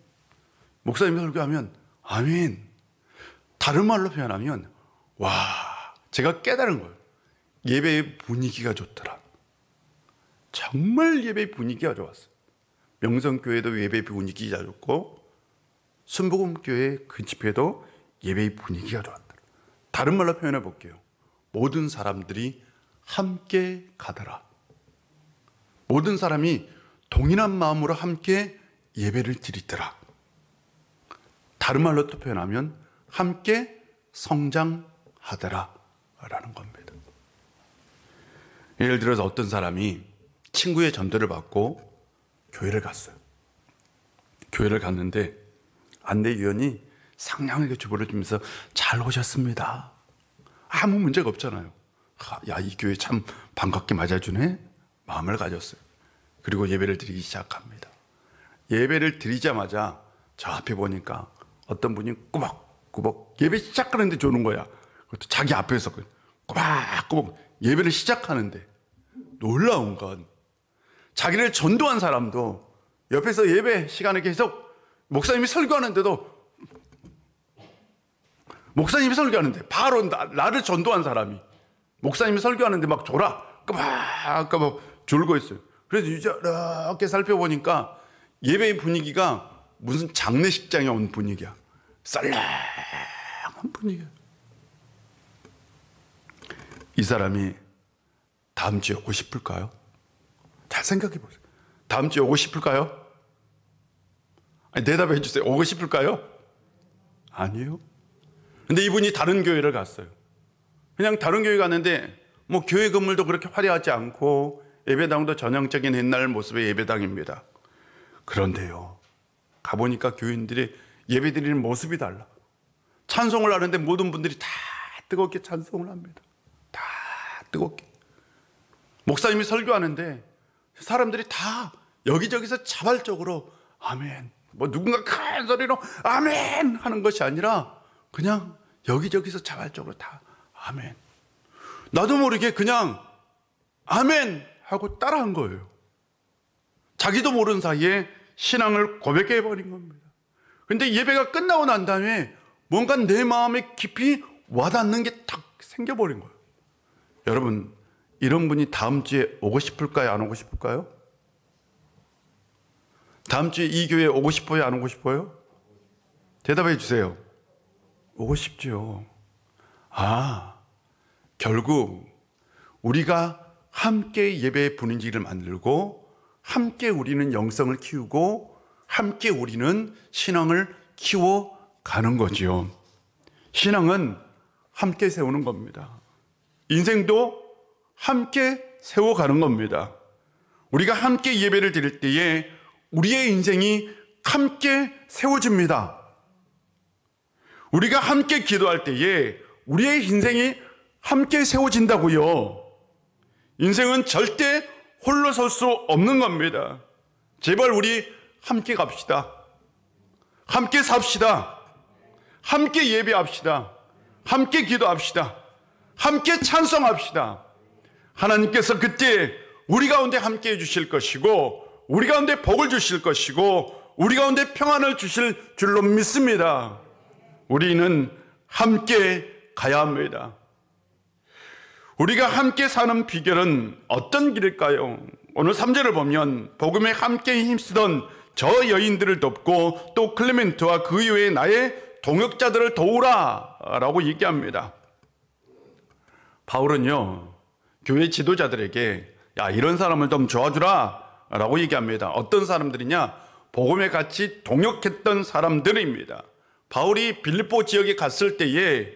목사님이 설교하면 아멘. 다른 말로 표현하면, 와, 제가 깨달은 거예요. 예배의 분위기가 좋더라. 정말 예배의 분위기가 좋았어요. 명성교회도 예배의 분위기가 좋고, 순복음교회 그 집회도 예배의 분위기가 좋았더라. 다른 말로 표현해 볼게요. 모든 사람들이 함께 가더라. 모든 사람이 동일한 마음으로 함께 예배를 드리더라. 다른 말로 또 표현하면 함께 성장하더라 라는 겁니다. 예를 들어서 어떤 사람이 친구의 전도를 받고 교회를 갔어요. 교회를 갔는데 안내위원이 상냥하게 주보를 주면서 잘 오셨습니다. 아무 문제가 없잖아요. 야, 이 교회 참 반갑게 맞아주네. 마음을 가졌어요. 그리고 예배를 드리기 시작합니다. 예배를 드리자마자 저 앞에 보니까 어떤 분이 꾸벅꾸벅 예배 시작하는데 조는 거야. 그것도 자기 앞에서 꾸벅꾸벅 예배를 시작하는데, 놀라운 건 자기를 전도한 사람도 옆에서 예배 시간에 계속 목사님이 설교하는데도, 목사님이 설교하는데 바로 나를 전도한 사람이 목사님이 설교하는데 막 졸아 꾸벅꾸벅 졸고 있어요. 그래서 이렇게 살펴보니까 예배의 분위기가 무슨 장례식장에 온 분위기야. 썰렁한 분위기야. 이 사람이 다음 주에 오고 싶을까요? 잘 생각해 보세요. 다음 주에 오고 싶을까요? 아니, 대답해 주세요. 오고 싶을까요? 아니요. 근데 이분이 다른 교회를 갔어요. 그냥 다른 교회 갔는데 뭐 교회 건물도 그렇게 화려하지 않고 예배당도 전형적인 옛날 모습의 예배당입니다. 그런데요, 가보니까 교인들이 예배드리는 모습이 달라. 찬송을 하는데 모든 분들이 다 뜨겁게 찬송을 합니다. 다 뜨겁게. 목사님이 설교하는데 사람들이 다 여기저기서 자발적으로 아멘, 뭐 누군가 큰 소리로 아멘 하는 것이 아니라 그냥 여기저기서 자발적으로 다 아멘. 나도 모르게 그냥 아멘 하고 따라한 거예요. 자기도 모르는 사이에 신앙을 고백해버린 겁니다. 근데 예배가 끝나고 난 다음에 뭔가 내 마음에 깊이 와닿는 게 탁 생겨버린 거예요. 여러분, 이런 분이 다음 주에 오고 싶을까요? 안 오고 싶을까요? 다음 주에 이 교회에 오고 싶어요? 안 오고 싶어요? 대답해 주세요. 오고 싶죠. 아, 결국 우리가 함께 예배의 분위기를 만들고 함께 우리는 영성을 키우고 함께 우리는 신앙을 키워가는 거지요. 신앙은 함께 세우는 겁니다. 인생도 함께 세워가는 겁니다. 우리가 함께 예배를 드릴 때에 우리의 인생이 함께 세워집니다. 우리가 함께 기도할 때에 우리의 인생이 함께 세워진다고요. 인생은 절대 홀로 설 수 없는 겁니다. 제발 우리 함께 갑시다. 함께 삽시다. 함께 예배합시다. 함께 기도합시다. 함께 찬송합시다. 하나님께서 그때 우리 가운데 함께 해주실 것이고, 우리 가운데 복을 주실 것이고, 우리 가운데 평안을 주실 줄로 믿습니다. 우리는 함께 가야 합니다. 우리가 함께 사는 비결은 어떤 길일까요? 오늘 3절을 보면 복음에 함께 힘쓰던 저 여인들을 돕고 또 클레멘트와 그 이후에 나의 동역자들을 도우라 라고 얘기합니다. 바울은요, 교회 지도자들에게 야, 이런 사람을 좀 도와주라 라고 얘기합니다. 어떤 사람들이냐? 복음에 같이 동역했던 사람들입니다. 바울이 빌립보 지역에 갔을 때에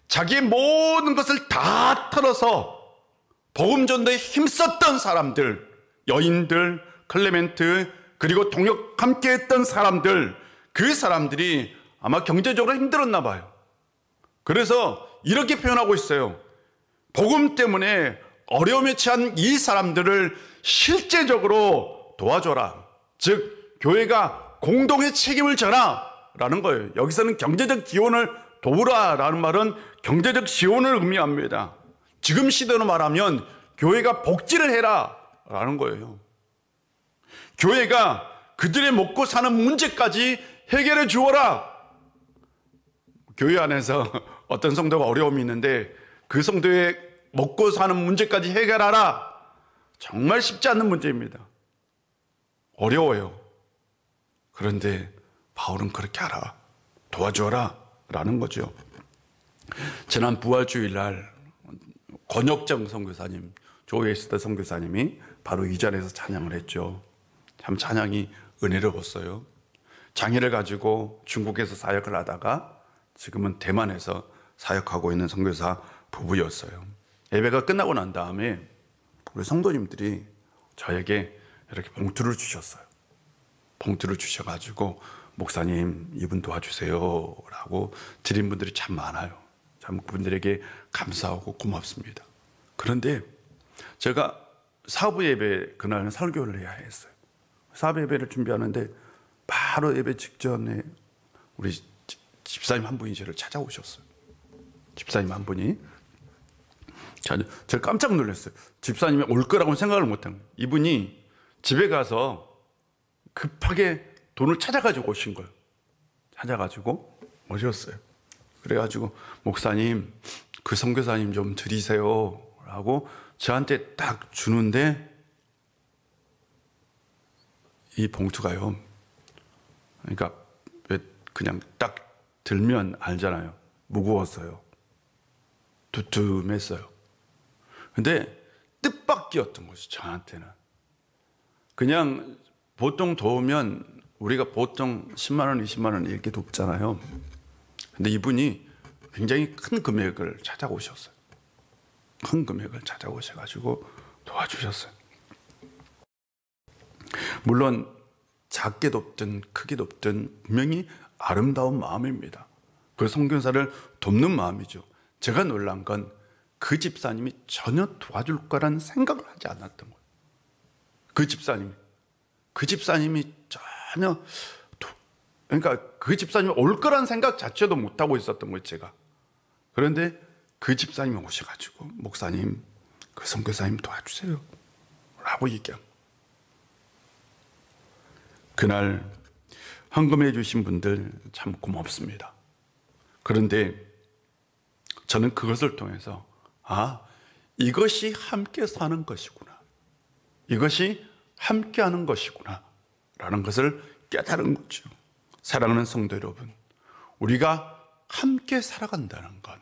자기의 모든 것을 다 털어서 복음 전도에 힘썼던 사람들, 여인들, 클레멘트, 그리고 동역 함께 했던 사람들, 그 사람들이 아마 경제적으로 힘들었나 봐요. 그래서 이렇게 표현하고 있어요. 복음 때문에 어려움에 처한 이 사람들을 실제적으로 도와줘라. 즉 교회가 공동의 책임을 져라 라는 거예요. 여기서는 경제적 지원을 도우라 라는 말은 경제적 지원을 의미합니다. 지금 시대로 말하면 교회가 복지를 해라 라는 거예요. 교회가 그들의 먹고 사는 문제까지 해결해 주어라. 교회 안에서 어떤 성도가 어려움이 있는데 그 성도의 먹고 사는 문제까지 해결하라. 정말 쉽지 않는 문제입니다. 어려워요. 그런데 바울은 그렇게 하라. 도와줘라 라는 거죠. 지난 부활주일날 권혁정 선교사님, 조에스더 선교사님이 바로 이 자리에서 찬양을 했죠. 참 찬양이 은혜로웠어요. 장애를 가지고 중국에서 사역을 하다가 지금은 대만에서 사역하고 있는 선교사 부부였어요. 예배가 끝나고 난 다음에 우리 성도님들이 저에게 이렇게 봉투를 주셨어요. 봉투를 주셔가지고 목사님 이분 도와주세요 라고 드린 분들이 참 많아요. 참 그분들에게 감사하고 고맙습니다. 그런데 제가 사부 예배 그날은 설교를 해야 했어요. 사부 예배를 준비하는데 바로 예배 직전에 우리 집사님 한 분이 저를 찾아오셨어요. 집사님 한 분이 제가 깜짝 놀랐어요. 집사님이 올 거라고는 생각을 못한 거예요. 이분이 집에 가서 급하게 돈을 찾아가지고 오신 거예요. 찾아가지고 오셨어요. 그래가지고 목사님 그 선교사님 좀 드리세요 라고 저한테 딱 주는데 이 봉투가요, 그러니까 왜 그냥 딱 들면 알잖아요. 무거웠어요. 두툼했어요. 근데 뜻밖이었던 거죠. 저한테는 그냥 보통 도우면 우리가 보통 10만 원, 20만 원 이렇게 돕잖아요. 근데 이분이 굉장히 큰 금액을 찾아오셨어요. 큰 금액을 찾아오셔가지고 도와주셨어요. 물론 작게 돕든 크게 돕든 분명히 아름다운 마음입니다. 그 선교사를 돕는 마음이죠. 제가 놀란 건 그 집사님이 전혀 도와줄 거라는 생각을 하지 않았던 거예요. 그 집사님이 전혀 그러니까 그 집사님이 올 거란 생각 자체도 못하고 있었던 거예요, 제가. 그런데 그 집사님이 오셔가지고 목사님 그 선교사님 도와주세요 라고 얘기한 거예요. 그날 헌금해 주신 분들 참 고맙습니다. 그런데 저는 그것을 통해서 이것이 함께 사는 것이구나. 이것이 함께 하는 것이구나 라는 것을 깨달은 거죠. 사랑하는 성도 여러분, 우리가 함께 살아간다는 건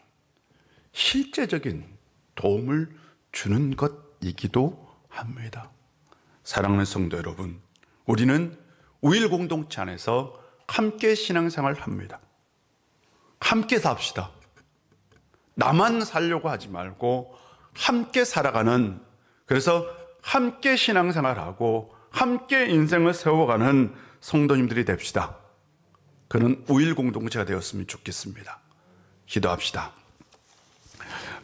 실제적인 도움을 주는 것이기도 합니다. 사랑하는 성도 여러분, 우리는 우일 공동체 안에서 함께 신앙생활을 합니다. 함께 삽시다. 나만 살려고 하지 말고 함께 살아가는, 그래서 함께 신앙생활하고 함께 인생을 세워가는 성도님들이 됩시다. 그는 우일 공동체가 되었으면 좋겠습니다. 기도합시다.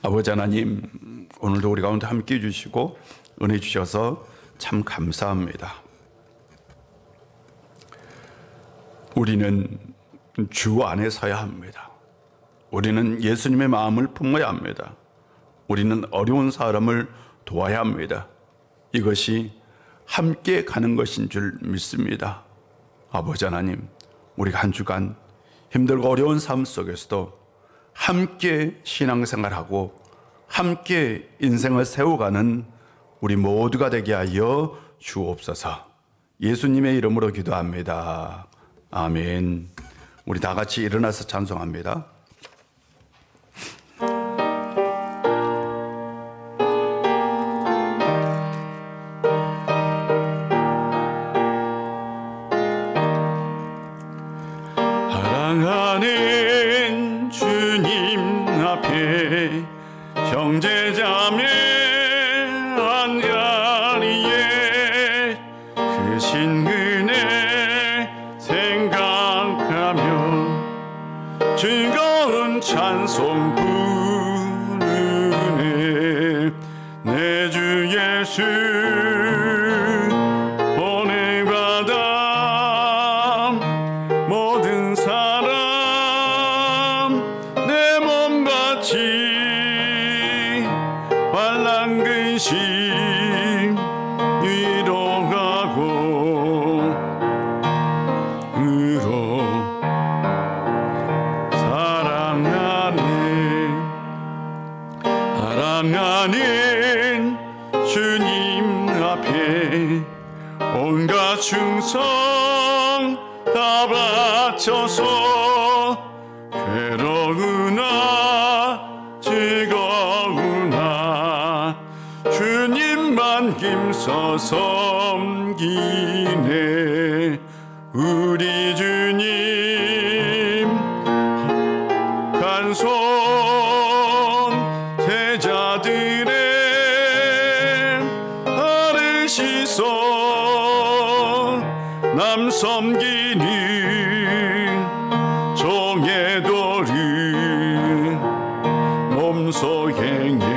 아버지 하나님, 오늘도 우리 가운데 함께 해주시고 은혜 주셔서 참 감사합니다. 우리는 주 안에 서야 합니다. 우리는 예수님의 마음을 품어야 합니다. 우리는 어려운 사람을 도와야 합니다. 이것이 함께 가는 것인 줄 믿습니다. 아버지 하나님, 우리가 한 주간 힘들고 어려운 삶 속에서도 함께 신앙생활하고 함께 인생을 세워가는 우리 모두가 되게 하여 주옵소서. 예수님의 이름으로 기도합니다. 아멘. 우리 다 같이 일어나서 찬송합니다. 사랑하는 주님 앞에 형제자매 한자리에 크신 은혜 생각하며 즐거운 찬송 부르네. 내 주 예수 보내받아 모든 사람 내 몸같이 환난 근심 위로하고 으로 사랑하는 주님 앞에 온갖 충성 다 바쳐서 괴로우나 즐거우나 주님만 힘써 섬기네. 우리 주님 간손 제자들의 아르시소 남 섬기는 종의 도를 몸소 행해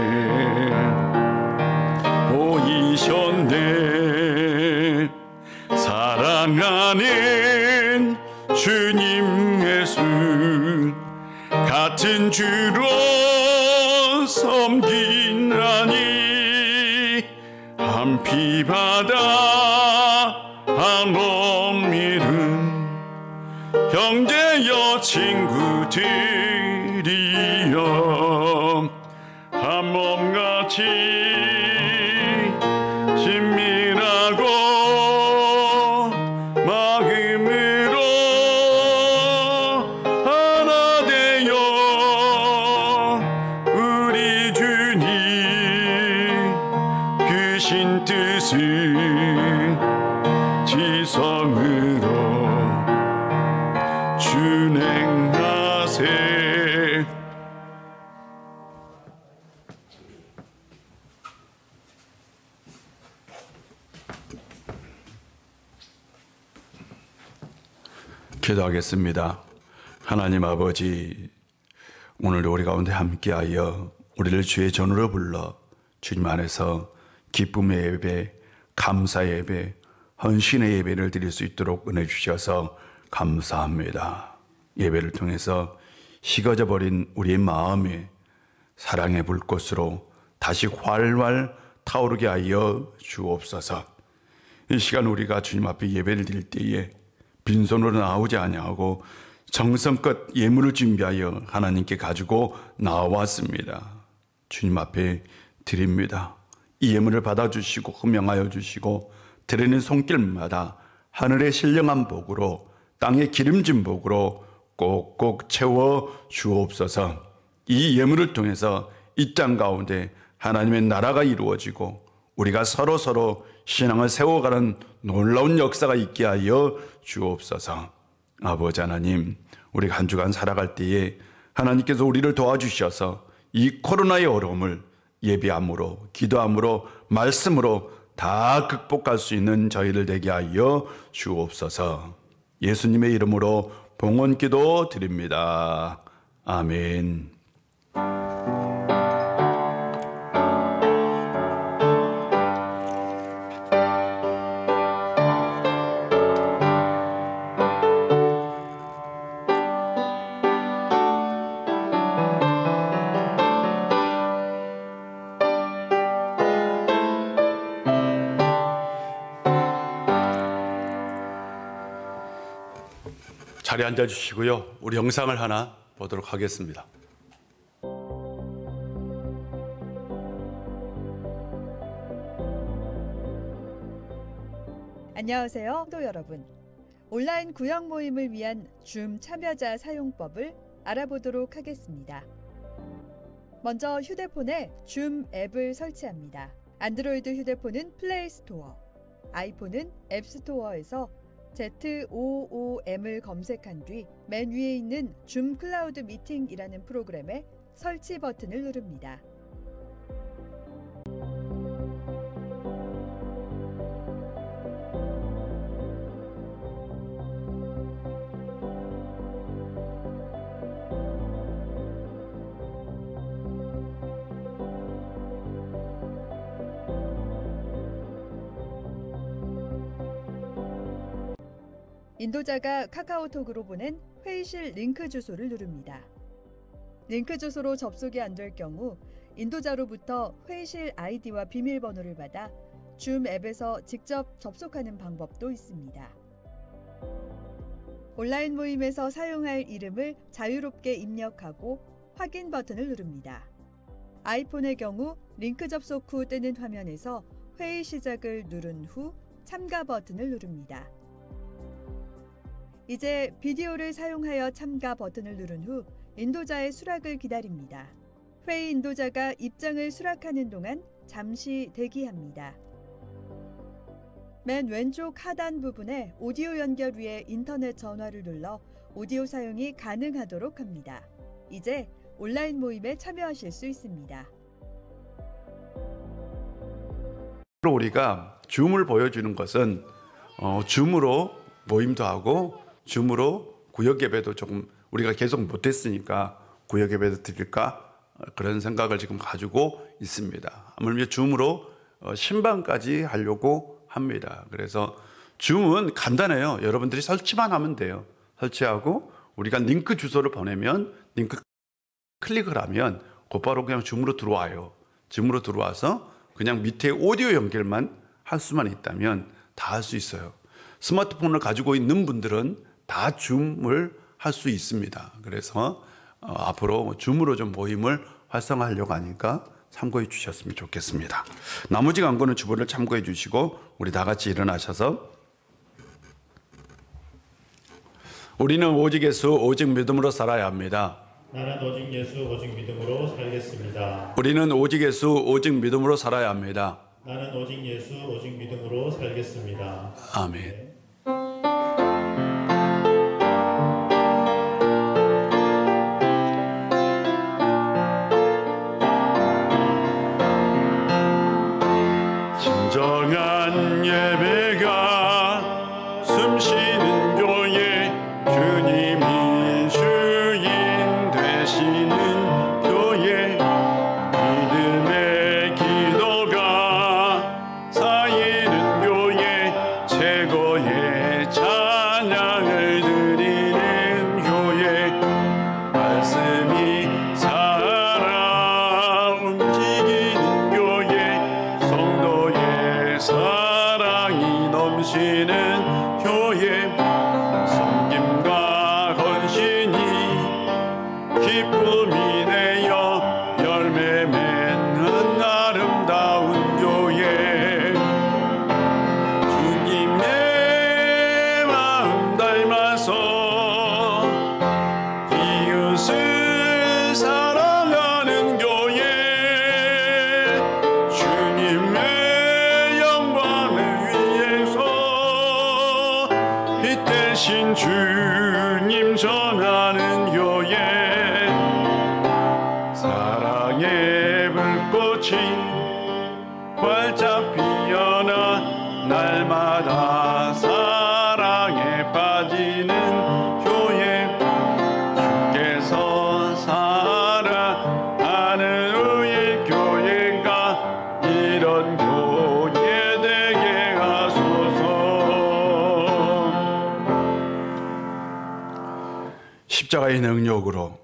보이셨네. 사랑하는 주님 예수 같은 주로 섬기나니 한 피 바다 한 몸 이름 형제여 친구들이여 한 몸같이 친밀하고 마음으로 하나 되어 우리 주님 크신 뜻을 지성으로 준행하세. 기도하겠습니다. 하나님 아버지, 오늘도 우리 가운데 함께하여 우리를 주의 전으로 불러 주님 안에서 기쁨의 예배, 감사의 예배, 헌신의 예배를 드릴 수 있도록 은혜 주셔서 감사합니다. 예배를 통해서 식어져 버린 우리의 마음에 사랑의 불꽃으로 다시 활활 타오르게 하여 주옵소서. 이 시간 우리가 주님 앞에 예배를 드릴 때에 빈손으로 나오지 아니하고 정성껏 예물을 준비하여 하나님께 가지고 나왔습니다. 주님 앞에 드립니다. 이 예물을 받아주시고 흠명하여 주시고 드리는 손길마다 하늘의 신령한 복으로 땅의 기름진 복으로 꼭꼭 채워 주옵소서. 이 예물을 통해서 이 땅 가운데 하나님의 나라가 이루어지고 우리가 서로 신앙을 세워가는 놀라운 역사가 있게 하여 주옵소서. 아버지 하나님, 우리가 한 주간 살아갈 때에 하나님께서 우리를 도와주셔서 이 코로나의 어려움을 예배함으로, 기도함으로, 말씀으로 다 극복할 수 있는 저희들 되게 하여 주옵소서. 예수님의 이름으로 봉헌 기도 드립니다. 아멘. 자리에 앉아주시고요. 우리 영상을 하나 보도록 하겠습니다. 안녕하세요, 또 여러분. 온라인 구역 모임을 위한 줌 참여자 사용법을 알아보도록 하겠습니다. 먼저 휴대폰에 줌 앱을 설치합니다. 안드로이드 휴대폰은 플레이 스토어, 아이폰은 앱 스토어에서 ZOOM을 검색한 뒤 맨 위에 있는 줌 클라우드 미팅이라는 프로그램의 설치 버튼을 누릅니다. 인도자가 카카오톡으로 보낸 회의실 링크 주소를 누릅니다. 링크 주소로 접속이 안 될 경우 인도자로부터 회의실 아이디와 비밀번호를 받아 줌 앱에서 직접 접속하는 방법도 있습니다. 온라인 모임에서 사용할 이름을 자유롭게 입력하고 확인 버튼을 누릅니다. 아이폰의 경우 링크 접속 후 뜨는 화면에서 회의 시작을 누른 후 참가 버튼을 누릅니다. 이제 비디오를 사용하여 참가 버튼을 누른 후 인도자의 수락을 기다립니다. 회의 인도자가 입장을 수락하는 동안 잠시 대기합니다. 맨 왼쪽 하단 부분에 오디오 연결 위에 인터넷 전화를 눌러 오디오 사용이 가능하도록 합니다. 이제 온라인 모임에 참여하실 수 있습니다. 우리가 줌을 보여주는 것은 줌으로 모임도 하고 줌으로 구역 예배도 조금 우리가 계속 못했으니까 구역 예배도 드릴까 그런 생각을 지금 가지고 있습니다. 하물며 줌으로 신방까지 하려고 합니다. 그래서 줌은 간단해요. 여러분들이 설치만 하면 돼요. 설치하고 우리가 링크 주소를 보내면 링크 클릭을 하면 곧바로 그냥 줌으로 들어와요. 줌으로 들어와서 그냥 밑에 오디오 연결만 할 수만 있다면 다 할 수 있어요. 스마트폰을 가지고 있는 분들은 다 줌을 할 수 있습니다. 그래서 앞으로 줌으로 좀 모임을 활성화하려고 하니까 참고해 주셨으면 좋겠습니다. 나머지 광고는 주보를 참고해 주시고 우리 다 같이 일어나셔서 우리는 오직 예수 오직 믿음으로 살아야 합니다. 나는 오직 예수 오직 믿음으로 살겠습니다. 우리는 오직 예수 오직 믿음으로 살아야 합니다. 나는 오직 예수 오직 믿음으로 살겠습니다. 아멘. 진정한 예배가 숨쉬는 교회 주님이 주인 되시는 교회 믿음의 기도가 쌓이는 교회 최고의 찬양을 드리는 교회 말씀이 살아 움직이는 교회 성도의 사랑이 넘치는 교회 섬김과 헌신이 기쁨이 되어 열매 맺는 아름다운 교회 주님의 마음 닮아서 이웃을 사랑하는 교회 주님의 영광을 위해서 빛 대신 주님 전하는 교회 사랑의 불꽃이 활짝 피어나 날마다 사랑에 빠지는 교회 주께서 사랑하는 우리 교회가 이런 교회 되게 하소서. 십자가의 능력으로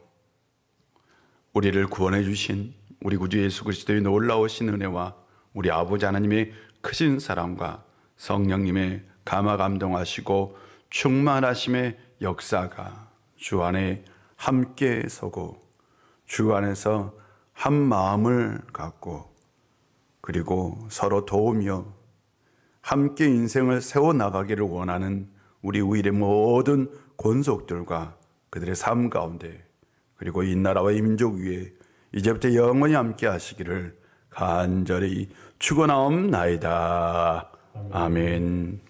우리를 구원해 주신 우리 구주 예수 그리스도의 놀라우신 은혜와 우리 아버지 하나님의 크신 사랑과 성령님의 감화 감동하시고 충만하심의 역사가 주 안에 함께 서고 주 안에서 한 마음을 갖고 그리고 서로 도우며 함께 인생을 세워나가기를 원하는 우리 우리의 모든 권속들과 그들의 삶 가운데 그리고 이 나라와 이 민족 위에 이제부터 영원히 함께 하시기를 간절히 축원하옵나이다. 아멘.